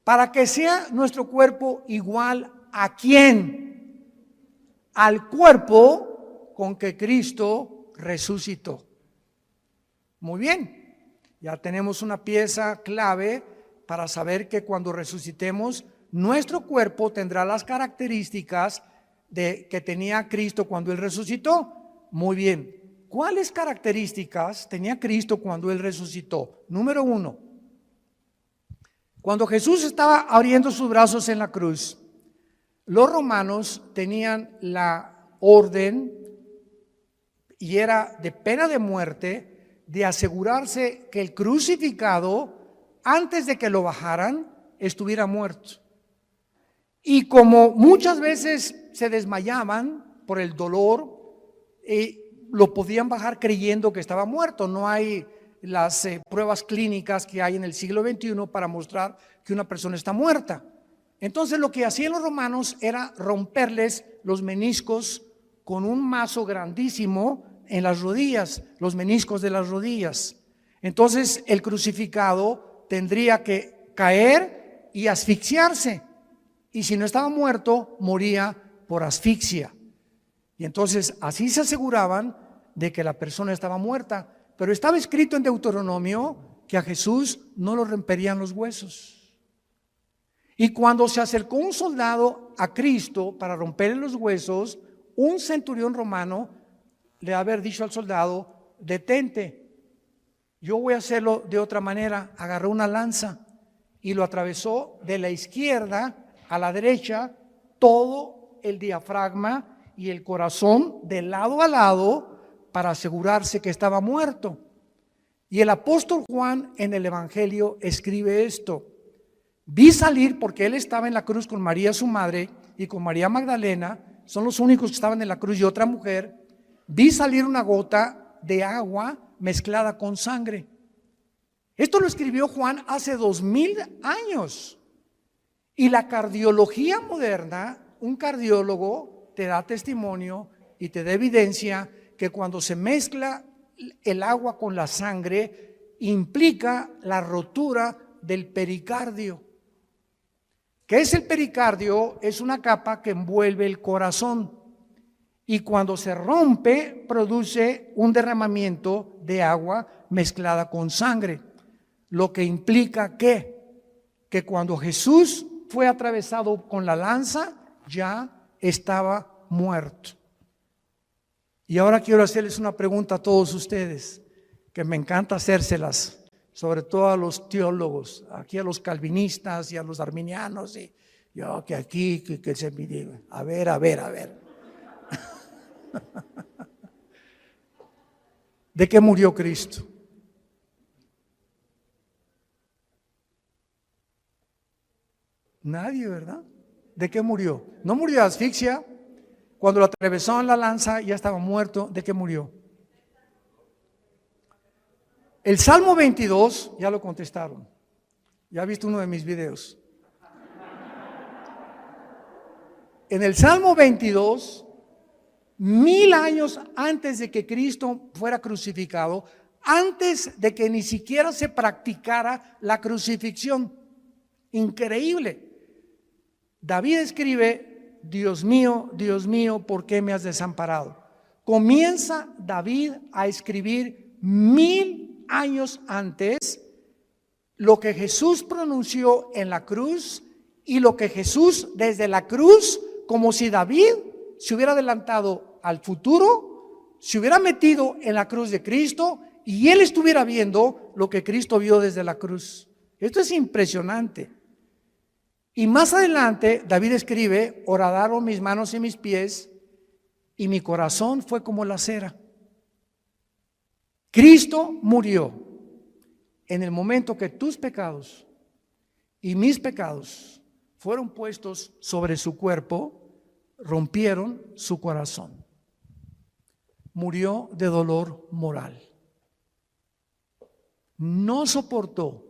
Para que sea nuestro cuerpo igual ¿a quién? Al cuerpo con que Cristo resucitó. Muy bien, ya tenemos una pieza clave para saber que cuando resucitemos, nuestro cuerpo tendrá las características que tenía Cristo cuando Él resucitó. Muy bien, ¿cuáles características tenía Cristo cuando Él resucitó? Número 1, cuando Jesús estaba abriendo sus brazos en la cruz, los romanos tenían la orden y era de pena de muerte, de asegurarse que el crucificado, antes de que lo bajaran, estuviera muerto. Y como muchas veces se desmayaban por el dolor, lo podían bajar creyendo que estaba muerto. No hay las pruebas clínicas que hay en el siglo XXI para mostrar que una persona está muerta. Entonces lo que hacían los romanos era romperles los meniscos con un mazo grandísimo en las rodillas, los meniscos de las rodillas. Entonces el crucificado tendría que caer y asfixiarse, y si no estaba muerto, moría por asfixia. Y entonces así se aseguraban de que la persona estaba muerta. Pero estaba escrito en Deuteronomio que a Jesús no lo romperían los huesos. Y cuando se acercó un soldado a Cristo para romperle los huesos, un centurión romano le había dicho al soldado: detente, yo voy a hacerlo de otra manera. Agarró una lanza y lo atravesó de la izquierda a la derecha, todo el diafragma y el corazón de lado a lado, para asegurarse que estaba muerto. Y el apóstol Juan en el Evangelio escribe esto: vi salir, porque él estaba en la cruz con María su madre y con María Magdalena, son los únicos que estaban en la cruz, y otra mujer. Vi salir una gota de agua mezclada con sangre. Esto lo escribió Juan hace 2000 años. Y la cardiología moderna, un cardiólogo te da testimonio y te da evidencia que cuando se mezcla el agua con la sangre, implica la rotura del pericardio. ¿Qué es el pericardio? Es una capa que envuelve el corazón, y cuando se rompe produce un derramamiento de agua mezclada con sangre, lo que implica que cuando Jesús fue atravesado con la lanza ya estaba muerto. Y ahora quiero hacerles una pregunta a todos ustedes, que me encanta hacérselas, sobre todo a los teólogos, aquí a los calvinistas y a los arminianos, y yo que aquí, que se me diga, a ver. ¿De qué murió Cristo? Nadie, ¿verdad? ¿De qué murió? No murió de asfixia. Cuando lo atravesó en la lanza ya estaba muerto. ¿De qué murió? El Salmo 22, ya lo contestaron. Ya ha visto uno de mis videos. En el Salmo 22, 1000 años antes de que Cristo fuera crucificado, antes de que ni siquiera se practicara la crucifixión. Increíble. David escribe: Dios mío, ¿por qué me has desamparado? Comienza David a escribir 1000 años antes lo que Jesús pronunció en la cruz, y lo que Jesús desde la cruz, como si David se hubiera adelantado al futuro, se hubiera metido en la cruz de Cristo y él estuviera viendo lo que Cristo vio desde la cruz. Esto es impresionante. Y más adelante David escribe: horadaron mis manos y mis pies, y mi corazón fue como la cera. Cristo murió en el momento que tus pecados y mis pecados fueron puestos sobre su cuerpo, rompieron su corazón. Murió de dolor moral. No soportó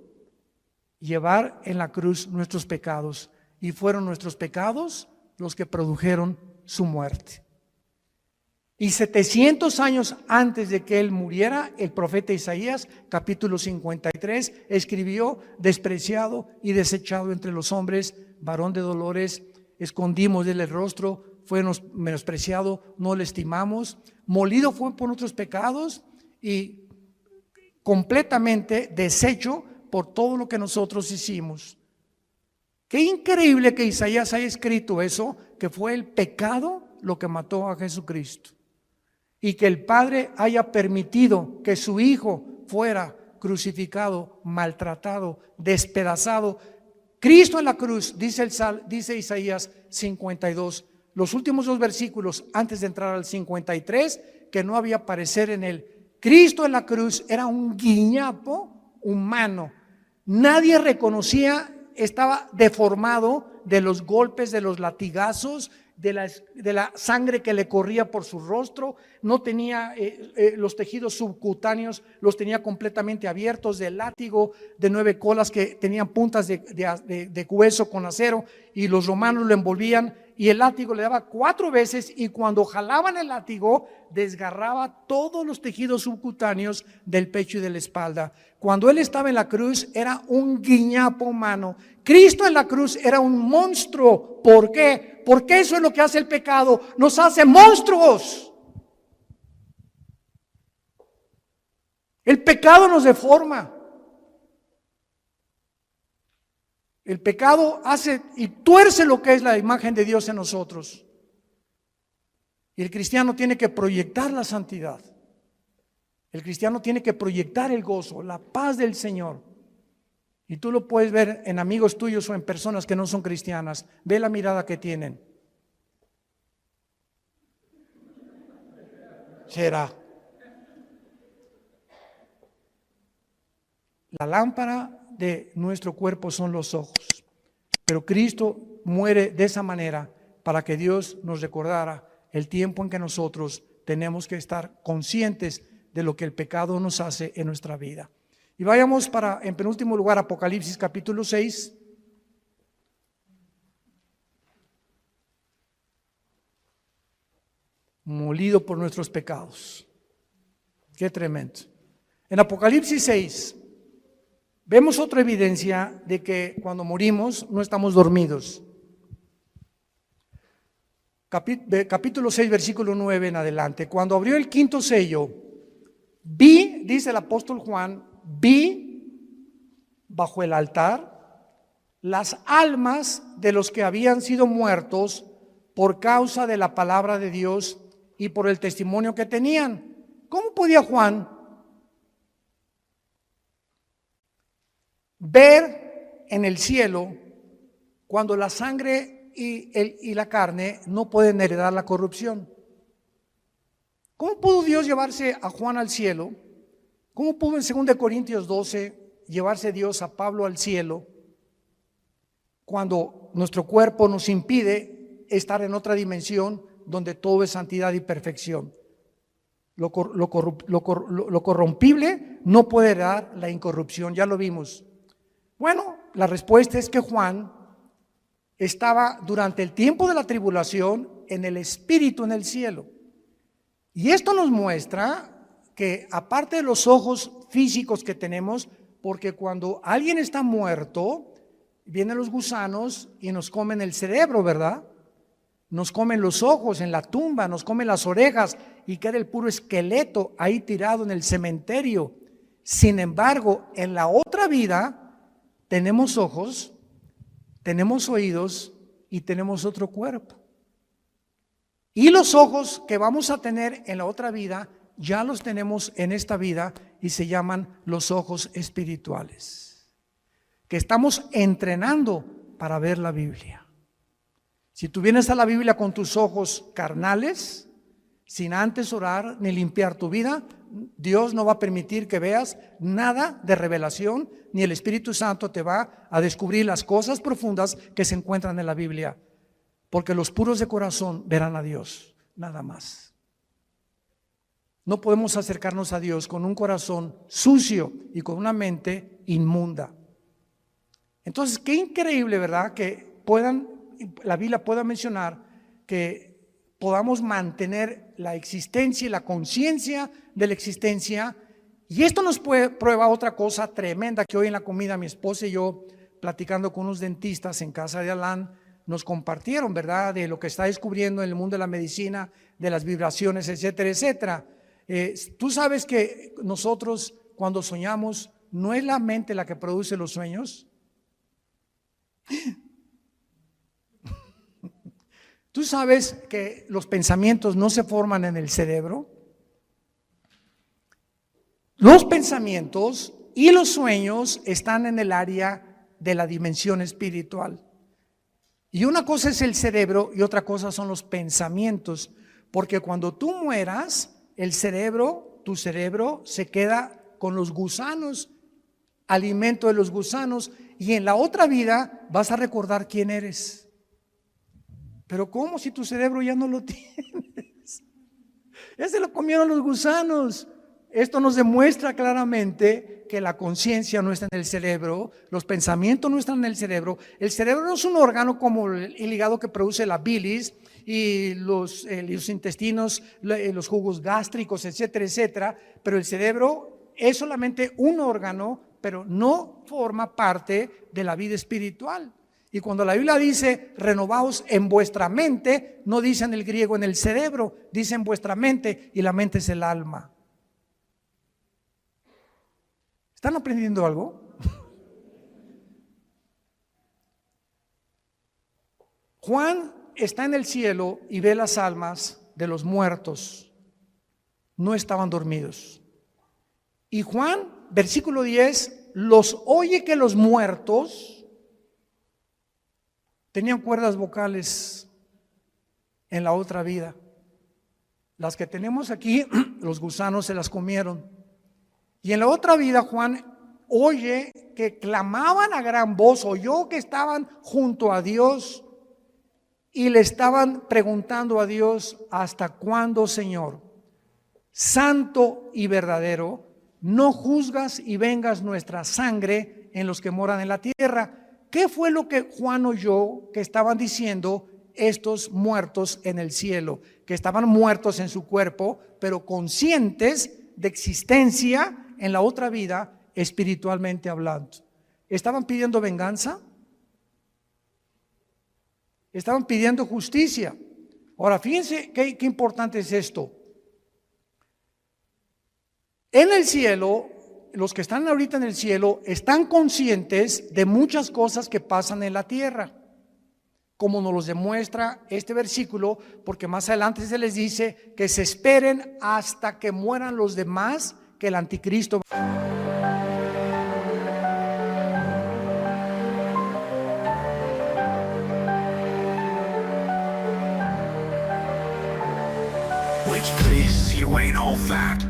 llevar en la cruz nuestros pecados, y fueron nuestros pecados los que produjeron su muerte. Y 700 años antes de que él muriera, el profeta Isaías, capítulo 53, escribió: despreciado y desechado entre los hombres, varón de dolores, escondimos de él el rostro, fue menospreciado, no le estimamos, molido fue por nuestros pecados y completamente deshecho por todo lo que nosotros hicimos. Qué increíble que Isaías haya escrito eso, que fue el pecado lo que mató a Jesucristo, y que el Padre haya permitido que su Hijo fuera crucificado, maltratado, despedazado. Cristo en la cruz, dice Isaías 52, los últimos dos versículos antes de entrar al 53, que no había parecer en él. Cristo en la cruz era un guiñapo humano. Nadie reconocía, estaba deformado de los golpes, de los latigazos, de la sangre que le corría por su rostro. No tenía los tejidos subcutáneos, los tenía completamente abiertos, del látigo de 9 colas que tenían puntas de hueso con acero, y los romanos lo envolvían y el látigo le daba 4 veces, y cuando jalaban el látigo desgarraba todos los tejidos subcutáneos del pecho y de la espalda. Cuando él estaba en la cruz era un guiñapo humano. Cristo en la cruz era un monstruo. ¿Por qué? Porque eso es lo que hace el pecado, nos hace monstruos. El pecado nos deforma. El pecado hace y tuerce lo que es la imagen de Dios en nosotros. Y el cristiano tiene que proyectar la santidad. El cristiano tiene que proyectar el gozo, la paz del Señor. Y tú lo puedes ver en amigos tuyos o en personas que no son cristianas. Ve la mirada que tienen. Será. La lámpara de nuestro cuerpo son los ojos. Pero Cristo muere de esa manera para que Dios nos recordara el tiempo en que nosotros tenemos que estar conscientes de lo que el pecado nos hace en nuestra vida. Y vayamos en penúltimo lugar, Apocalipsis capítulo 6. Molido por nuestros pecados. Qué tremendo. En Apocalipsis 6 vemos otra evidencia de que cuando morimos no estamos dormidos. Capítulo 6, versículo 9 en adelante. Cuando abrió el quinto sello, vi, dice el apóstol Juan, vi bajo el altar las almas de los que habían sido muertos por causa de la palabra de Dios y por el testimonio que tenían. ¿Cómo podía Juan ver en el cielo cuando la sangre y la carne no pueden heredar la corrupción? ¿Cómo pudo Dios llevarse a Juan al cielo? ¿Cómo pudo en 2 Corintios 12 llevarse Dios a Pablo al cielo cuando nuestro cuerpo nos impide estar en otra dimensión donde todo es santidad y perfección? Lo corrompible no puede heredar la incorrupción, ya lo vimos. Bueno, la respuesta es que Juan estaba durante el tiempo de la tribulación en el Espíritu en el cielo. Y esto nos muestra que aparte de los ojos físicos que tenemos, porque cuando alguien está muerto, vienen los gusanos y nos comen el cerebro, ¿verdad? Nos comen los ojos en la tumba, nos comen las orejas y queda el puro esqueleto ahí tirado en el cementerio. Sin embargo, en la otra vida tenemos ojos, tenemos oídos y tenemos otro cuerpo. Y los ojos que vamos a tener en la otra vida, ya los tenemos en esta vida y se llaman los ojos espirituales, que estamos entrenando para ver la Biblia. Si tú vienes a la Biblia con tus ojos carnales, sin antes orar ni limpiar tu vida, Dios no va a permitir que veas nada de revelación, ni el Espíritu Santo te va a descubrir las cosas profundas que se encuentran en la Biblia, porque los puros de corazón verán a Dios, nada más. No podemos acercarnos a Dios con un corazón sucio y con una mente inmunda. Entonces, qué increíble, ¿verdad? Que la Biblia pueda mencionar que podamos mantener la existencia y la conciencia de la existencia. Y esto nos prueba otra cosa tremenda que hoy en la comida mi esposa y yo, platicando con unos dentistas en casa de Alán, nos compartieron, ¿verdad? De lo que está descubriendo en el mundo de la medicina, de las vibraciones, etcétera, etcétera. Tú sabes que nosotros cuando soñamos, ¿no es la mente la que produce los sueños? ¿Tú sabes que los pensamientos no se forman en el cerebro? Los pensamientos y los sueños están en el área de la dimensión espiritual. Y una cosa es el cerebro y otra cosa son los pensamientos, porque cuando tú mueras, el cerebro, tu cerebro se queda con los gusanos, alimento de los gusanos, y en la otra vida vas a recordar quién eres. Pero ¿cómo si tu cerebro ya no lo tienes? Ya se lo comieron los gusanos. Esto nos demuestra claramente que la conciencia no está en el cerebro, los pensamientos no están en el cerebro. El cerebro no es un órgano como el hígado que produce la bilis y los intestinos, los jugos gástricos, etcétera, etcétera. Pero el cerebro es solamente un órgano, pero no forma parte de la vida espiritual. Y cuando la Biblia dice renovaos en vuestra mente, no dice en el griego en el cerebro, dice en vuestra mente, y la mente es el alma. ¿Están aprendiendo algo? Juan está en el cielo y ve las almas de los muertos. No estaban dormidos. Y Juan, versículo 10, los oye que los muertos tenían cuerdas vocales en la otra vida. Las que tenemos aquí, los gusanos se las comieron. Y en la otra vida Juan oye que clamaban a gran voz, oyó que estaban junto a Dios y le estaban preguntando a Dios: ¿hasta cuándo, Señor, santo y verdadero, no juzgas y vengas nuestra sangre en los que moran en la tierra? ¿Qué fue lo que Juan oyó que estaban diciendo estos muertos en el cielo? Que estaban muertos en su cuerpo, pero conscientes de existencia en la otra vida, espiritualmente hablando. ¿Estaban pidiendo venganza? Estaban pidiendo justicia. Ahora, fíjense qué importante es esto. En el cielo, los que están ahorita en el cielo están conscientes de muchas cosas que pasan en la tierra, como nos los demuestra este versículo, porque más adelante se les dice que se esperen hasta que mueran los demás, que el anticristo. Which please, you ain't all that.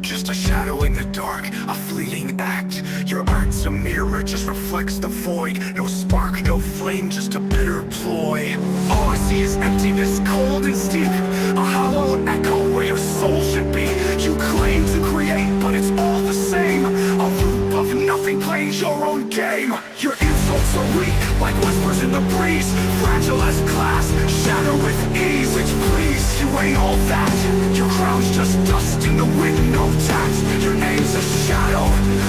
Just a shadow in the dark, a fleeting act. Your art's a mirror, just reflects the void. No spark, no flame, just a bitter ploy. All I see is emptiness, cold and steep. A hollow echo where your soul should be. You claim to create, but it's all the same. A loop of nothing, playing your own game. Your insults are weak, like whispers in the breeze. Fragile as glass, shatter with ease. Which please, you ain't all that. Your crown's just dust in the wind, no tax. Your name's a shadow,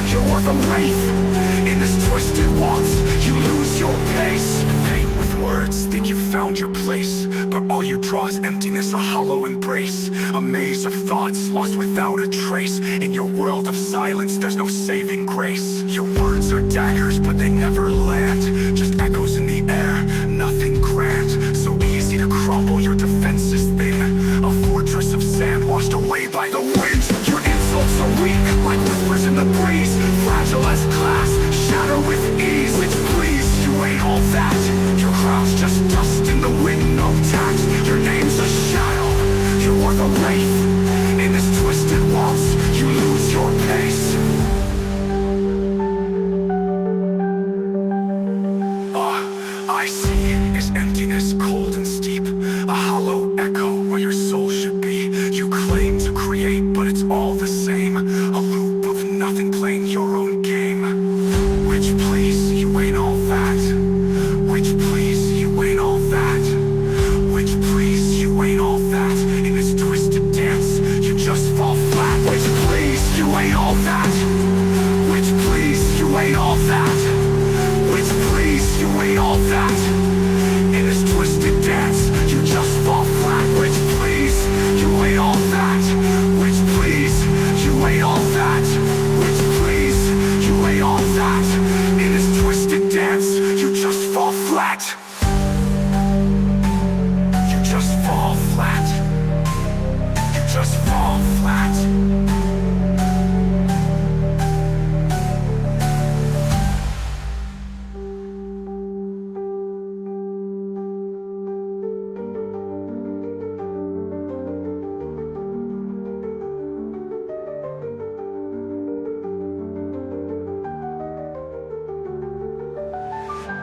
you're worth a wraith. In this twisted waltz, you lose your pace. Paint with words, think you found your place, but all you draw is emptiness, a hollow embrace. A maze of thoughts, lost without a trace. In your world of silence, there's no saving grace. Your words are daggers, but they never land. Just echoes in the air, nothing grand. So easy to crumble, your defense is thin. A fortress of sand washed away by the wind. Your insults are weak, like whispers in the breeze. Fragile as glass, shatter with ease. Which please, you ain't all that. Your crown's just dust in the wind, no tax. Your name's a shadow, you're worth a wraith. In this twisted waltz, you lose your pace. I see is emptiness, cold and steep. A hollow echo where your soul should be. You claim to create, but it's all the same. A loop of nothing, playing your own game. Which please, you ain't all that. Which please, you ain't all that. Which please, you ain't all that. In this twisted dance, you just fall flat. Which please, you ain't all that. Which please, you ain't all that. Which please, you ain't all that. In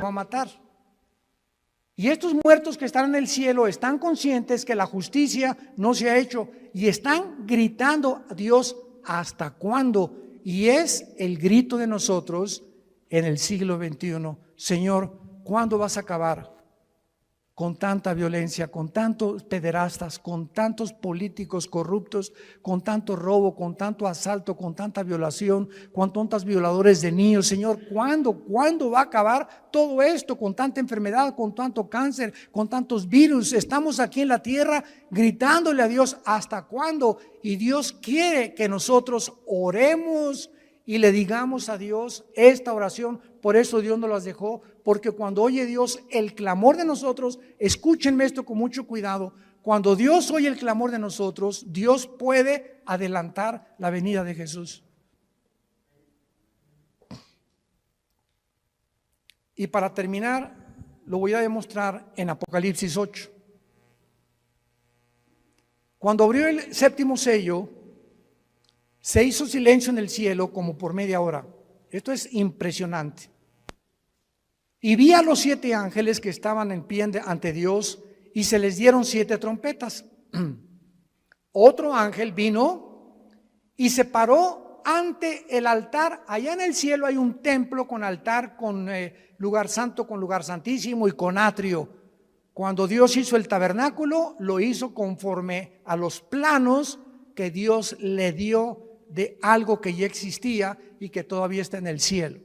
va a matar. Y estos muertos que están en el cielo están conscientes que la justicia no se ha hecho y están gritando a Dios, ¿hasta cuándo? Y es el grito de nosotros en el siglo XXI. Señor, ¿cuándo vas a acabar con tanta violencia, con tantos pederastas, con tantos políticos corruptos, con tanto robo, con tanto asalto, con tanta violación, con tantos violadores de niños? Señor, ¿cuándo va a acabar todo esto, con tanta enfermedad, con tanto cáncer, con tantos virus? Estamos aquí en la tierra gritándole a Dios, ¿hasta cuándo? Y Dios quiere que nosotros oremos y le digamos a Dios esta oración. Por eso Dios nos las dejó, porque cuando oye Dios el clamor de nosotros, escúchenme esto con mucho cuidado, cuando Dios oye el clamor de nosotros, Dios puede adelantar la venida de Jesús. Y para terminar, lo voy a demostrar en Apocalipsis 8. Cuando abrió el séptimo sello, se hizo silencio en el cielo como por media hora. Esto es impresionante. Y vi a los 7 ángeles que estaban en pie ante Dios y se les dieron 7 trompetas. Otro ángel vino y se paró ante el altar. Allá en el cielo hay un templo con altar, con lugar santo, con lugar santísimo y con atrio. Cuando Dios hizo el tabernáculo, lo hizo conforme a los planos que Dios le dio de algo que ya existía y que todavía está en el cielo.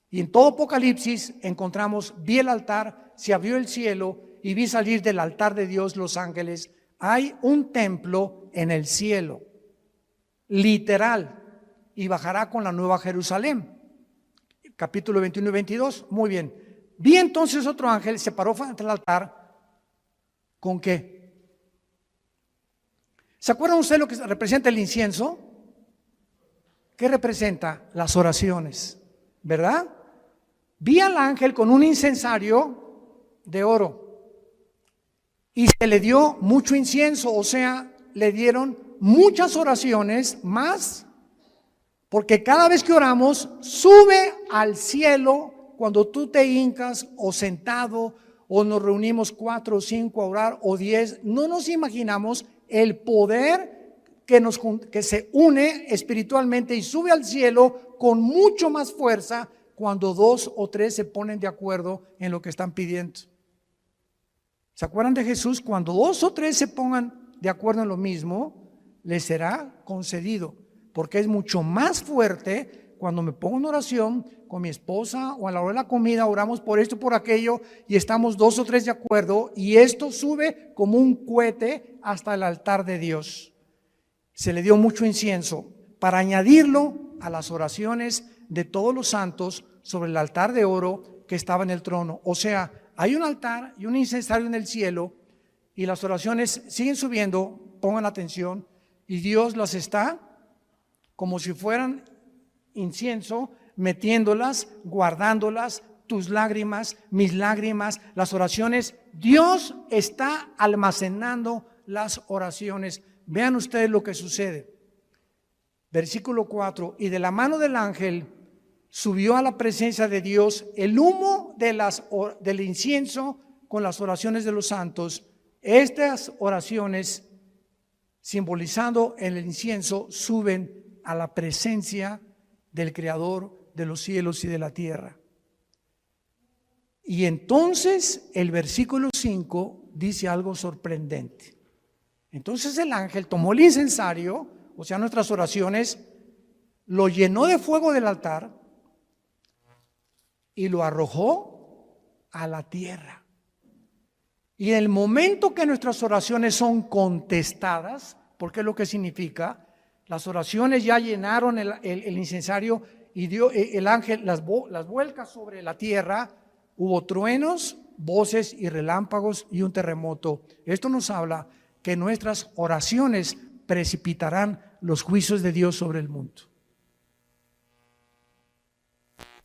Y en todo Apocalipsis encontramos, vi el altar, se abrió el cielo y vi salir del altar de Dios los ángeles. Hay un templo en el cielo, literal, y bajará con la nueva Jerusalén. Capítulo 21 y 22, muy bien. Vi entonces otro ángel, se paró frente al altar, ¿con qué? ¿Se acuerdan ustedes lo que representa el incienso? ¿Qué representa? Las oraciones, ¿verdad? Vi al ángel con un incensario de oro y se le dio mucho incienso, o sea, le dieron muchas oraciones más, porque cada vez que oramos sube al cielo. Cuando tú te hincas o sentado o nos reunimos 4 o 5 a orar o 10, no nos imaginamos el poder que se une espiritualmente y sube al cielo con mucho más fuerza cuando 2 o 3 se ponen de acuerdo en lo que están pidiendo. ¿Se acuerdan de Jesús? Cuando 2 o 3 se pongan de acuerdo en lo mismo, les será concedido, porque es mucho más fuerte cuando me pongo en oración con mi esposa o a la hora de la comida, oramos por esto, por aquello, y estamos 2 o 3 de acuerdo, y esto sube como un cohete hasta el altar de Dios. Se le dio mucho incienso para añadirlo a las oraciones de todos los santos sobre el altar de oro que estaba en el trono. O sea, hay un altar y un incensario en el cielo y las oraciones siguen subiendo, pongan atención, y Dios las está como si fueran incienso, metiéndolas, guardándolas, tus lágrimas, mis lágrimas, las oraciones. Dios está almacenando las oraciones. Vean ustedes lo que sucede. Versículo 4, y de la mano del ángel subió a la presencia de Dios el humo del incienso con las oraciones de los santos. Estas oraciones, simbolizando el incienso, suben a la presencia del Creador de los cielos y de la tierra. Y entonces el versículo 5 dice algo sorprendente. Entonces el ángel tomó el incensario, o sea, nuestras oraciones, lo llenó de fuego del altar y lo arrojó a la tierra. Y en el momento que nuestras oraciones son contestadas, porque es lo que significa, las oraciones ya llenaron el incensario y el ángel las vuelca sobre la tierra, hubo truenos, voces y relámpagos y un terremoto. Esto nos habla que nuestras oraciones precipitarán los juicios de Dios sobre el mundo.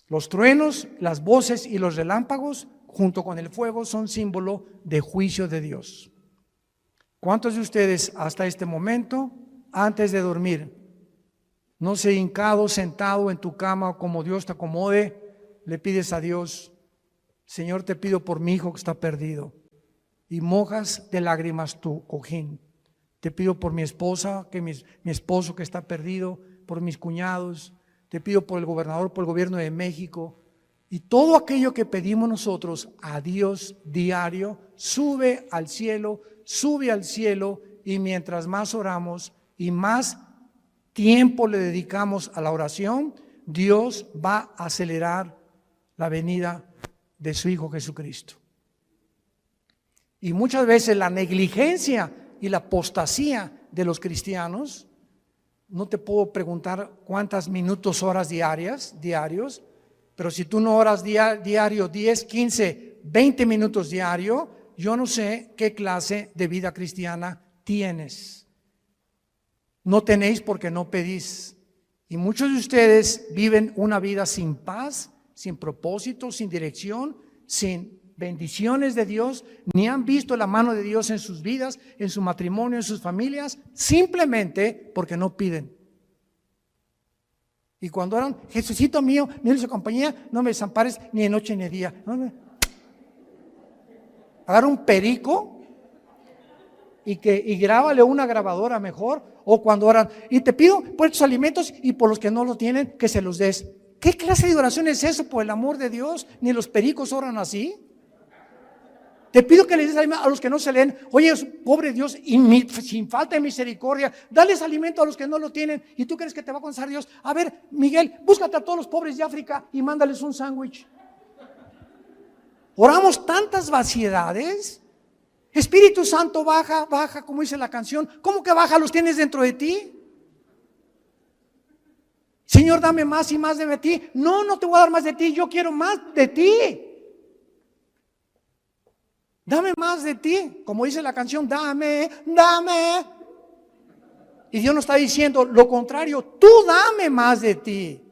Los truenos, las voces y los relámpagos, junto con el fuego, son símbolo de juicio de Dios. ¿Cuántos de ustedes hasta este momento, antes de dormir, no se hincado, sentado en tu cama, como Dios te acomode, le pides a Dios, Señor, te pido por mi hijo que está perdido y mojas de lágrimas tu cojín. Te pido por mi esposa, mi esposo que está perdido, por mis cuñados. Te pido por el gobernador, por el gobierno de México. Y todo aquello que pedimos nosotros a Dios diario, sube al cielo, y mientras más oramos y más tiempo le dedicamos a la oración, Dios va a acelerar la venida de su Hijo Jesucristo. Y muchas veces la negligencia y la apostasía de los cristianos, no te puedo preguntar cuántas minutos oras diarios, pero si tú no oras diario 10, 15, 20 minutos diario, yo no sé qué clase de vida cristiana tienes. No tenéis porque no pedís. Y muchos de ustedes viven una vida sin paz, sin propósito, sin dirección, sin bendiciones de Dios, ni han visto la mano de Dios en sus vidas, en su matrimonio, en sus familias, simplemente porque no piden. Y cuando oran, Jesucito mío, mi dulce compañía, no me desampares ni de noche ni de día. Agarra un perico y grábale una grabadora mejor, o cuando oran, y te pido por estos alimentos y por los que no lo tienen, que se los des. ¿Qué clase de oración es eso, por el amor de Dios? Ni los pericos oran así. Te pido que les des alimento a los que no se leen. Oye, pobre Dios, sin falta de misericordia, dales alimento a los que no lo tienen. ¿Y tú crees que te va a contestar Dios? A ver, Miguel, búscate a todos los pobres de África y mándales un sándwich. Oramos tantas vaciedades. Espíritu Santo, baja, como dice la canción. ¿Cómo que baja? ¿Los tienes dentro de ti? Señor, dame más y más de ti. No, no te voy a dar más de ti, yo quiero más de ti. Dame más de ti, como dice la canción, dame. Y Dios nos está diciendo lo contrario, tú dame más de ti.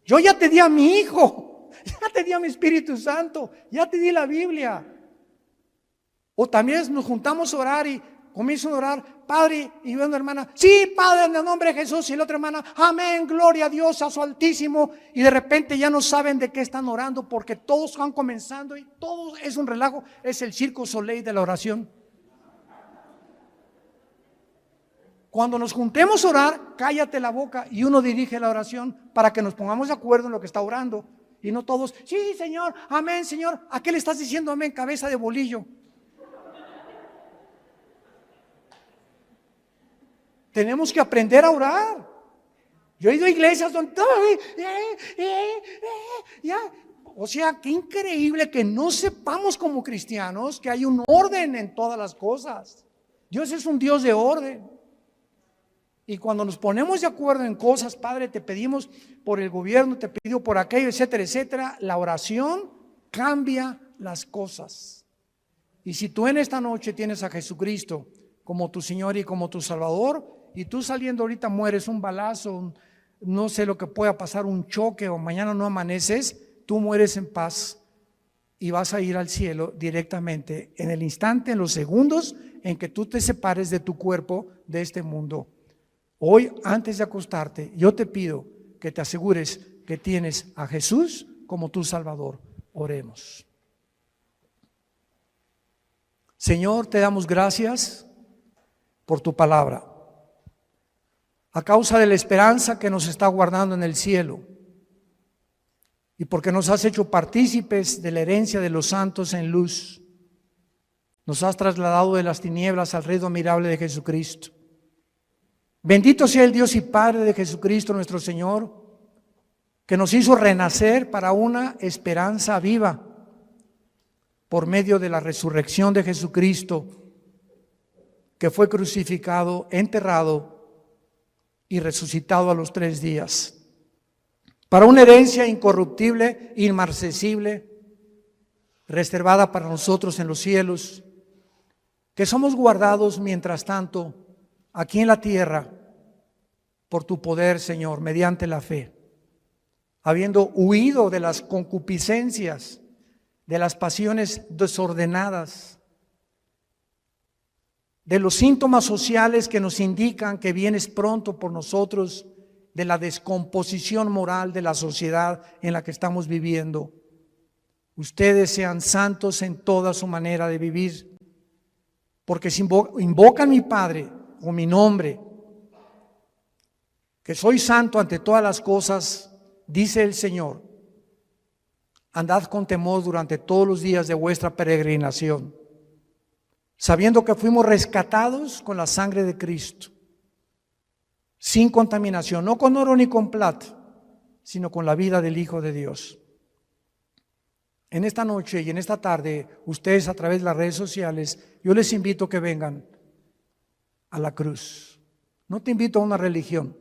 Yo ya te di a mi Hijo, ya te di a mi Espíritu Santo, ya te di la Biblia. O también nos juntamos a orar y comienzan a orar, Padre, y yo una hermana, sí, Padre, en el nombre de Jesús, y la otra hermana, amén, gloria a Dios, a su Altísimo, y de repente ya no saben de qué están orando, porque todos van comenzando y todo es un relajo, es el Cirque du Soleil de la oración. Cuando nos juntemos a orar, cállate la boca y uno dirige la oración para que nos pongamos de acuerdo en lo que está orando, y no todos, sí, Señor, amén, Señor. ¿A qué le estás diciendo amén, cabeza de bolillo? Tenemos que aprender a orar. Yo he ido a iglesias donde o sea, qué increíble que no sepamos como cristianos que hay un orden en todas las cosas. Dios es un Dios de orden. Y cuando nos ponemos de acuerdo en cosas, Padre, te pedimos por el gobierno, te pido por aquello, etcétera, etcétera, la oración cambia las cosas. Y si tú en esta noche tienes a Jesucristo como tu Señor y como tu Salvador, y tú saliendo ahorita mueres un balazo, no sé lo que pueda pasar, un choque, o mañana no amaneces, tú mueres en paz y vas a ir al cielo directamente en el instante, en los segundos en que tú te separes de tu cuerpo de este mundo. Hoy, antes de acostarte, yo te pido que te asegures que tienes a Jesús como tu Salvador. Oremos. Señor, te damos gracias por tu palabra, a causa de la esperanza que nos está guardando en el cielo, y porque nos has hecho partícipes de la herencia de los santos en luz. Nos has trasladado de las tinieblas al reino admirable de Jesucristo. Bendito sea el Dios y Padre de Jesucristo nuestro Señor, que nos hizo renacer para una esperanza viva por medio de la resurrección de Jesucristo, que fue crucificado, enterrado y resucitado a los 3 días, para una herencia incorruptible, inmarcesible, reservada para nosotros en los cielos, que somos guardados mientras tanto aquí en la tierra por tu poder, Señor, mediante la fe, habiendo huido de las concupiscencias, de las pasiones desordenadas, de los síntomas sociales que nos indican que vienes pronto por nosotros, de la descomposición moral de la sociedad en la que estamos viviendo. ustedes sean santos en toda su manera de vivir. Porque si invocan mi Padre o mi nombre, que soy santo ante todas las cosas, dice el Señor, andad con temor durante todos los días de vuestra peregrinación, sabiendo que fuimos rescatados con la sangre de Cristo, sin contaminación, no con oro ni con plata, sino con la vida del Hijo de Dios. En esta noche y en esta tarde, ustedes a través de las redes sociales, yo les invito a que vengan a la cruz. No te invito a una religión,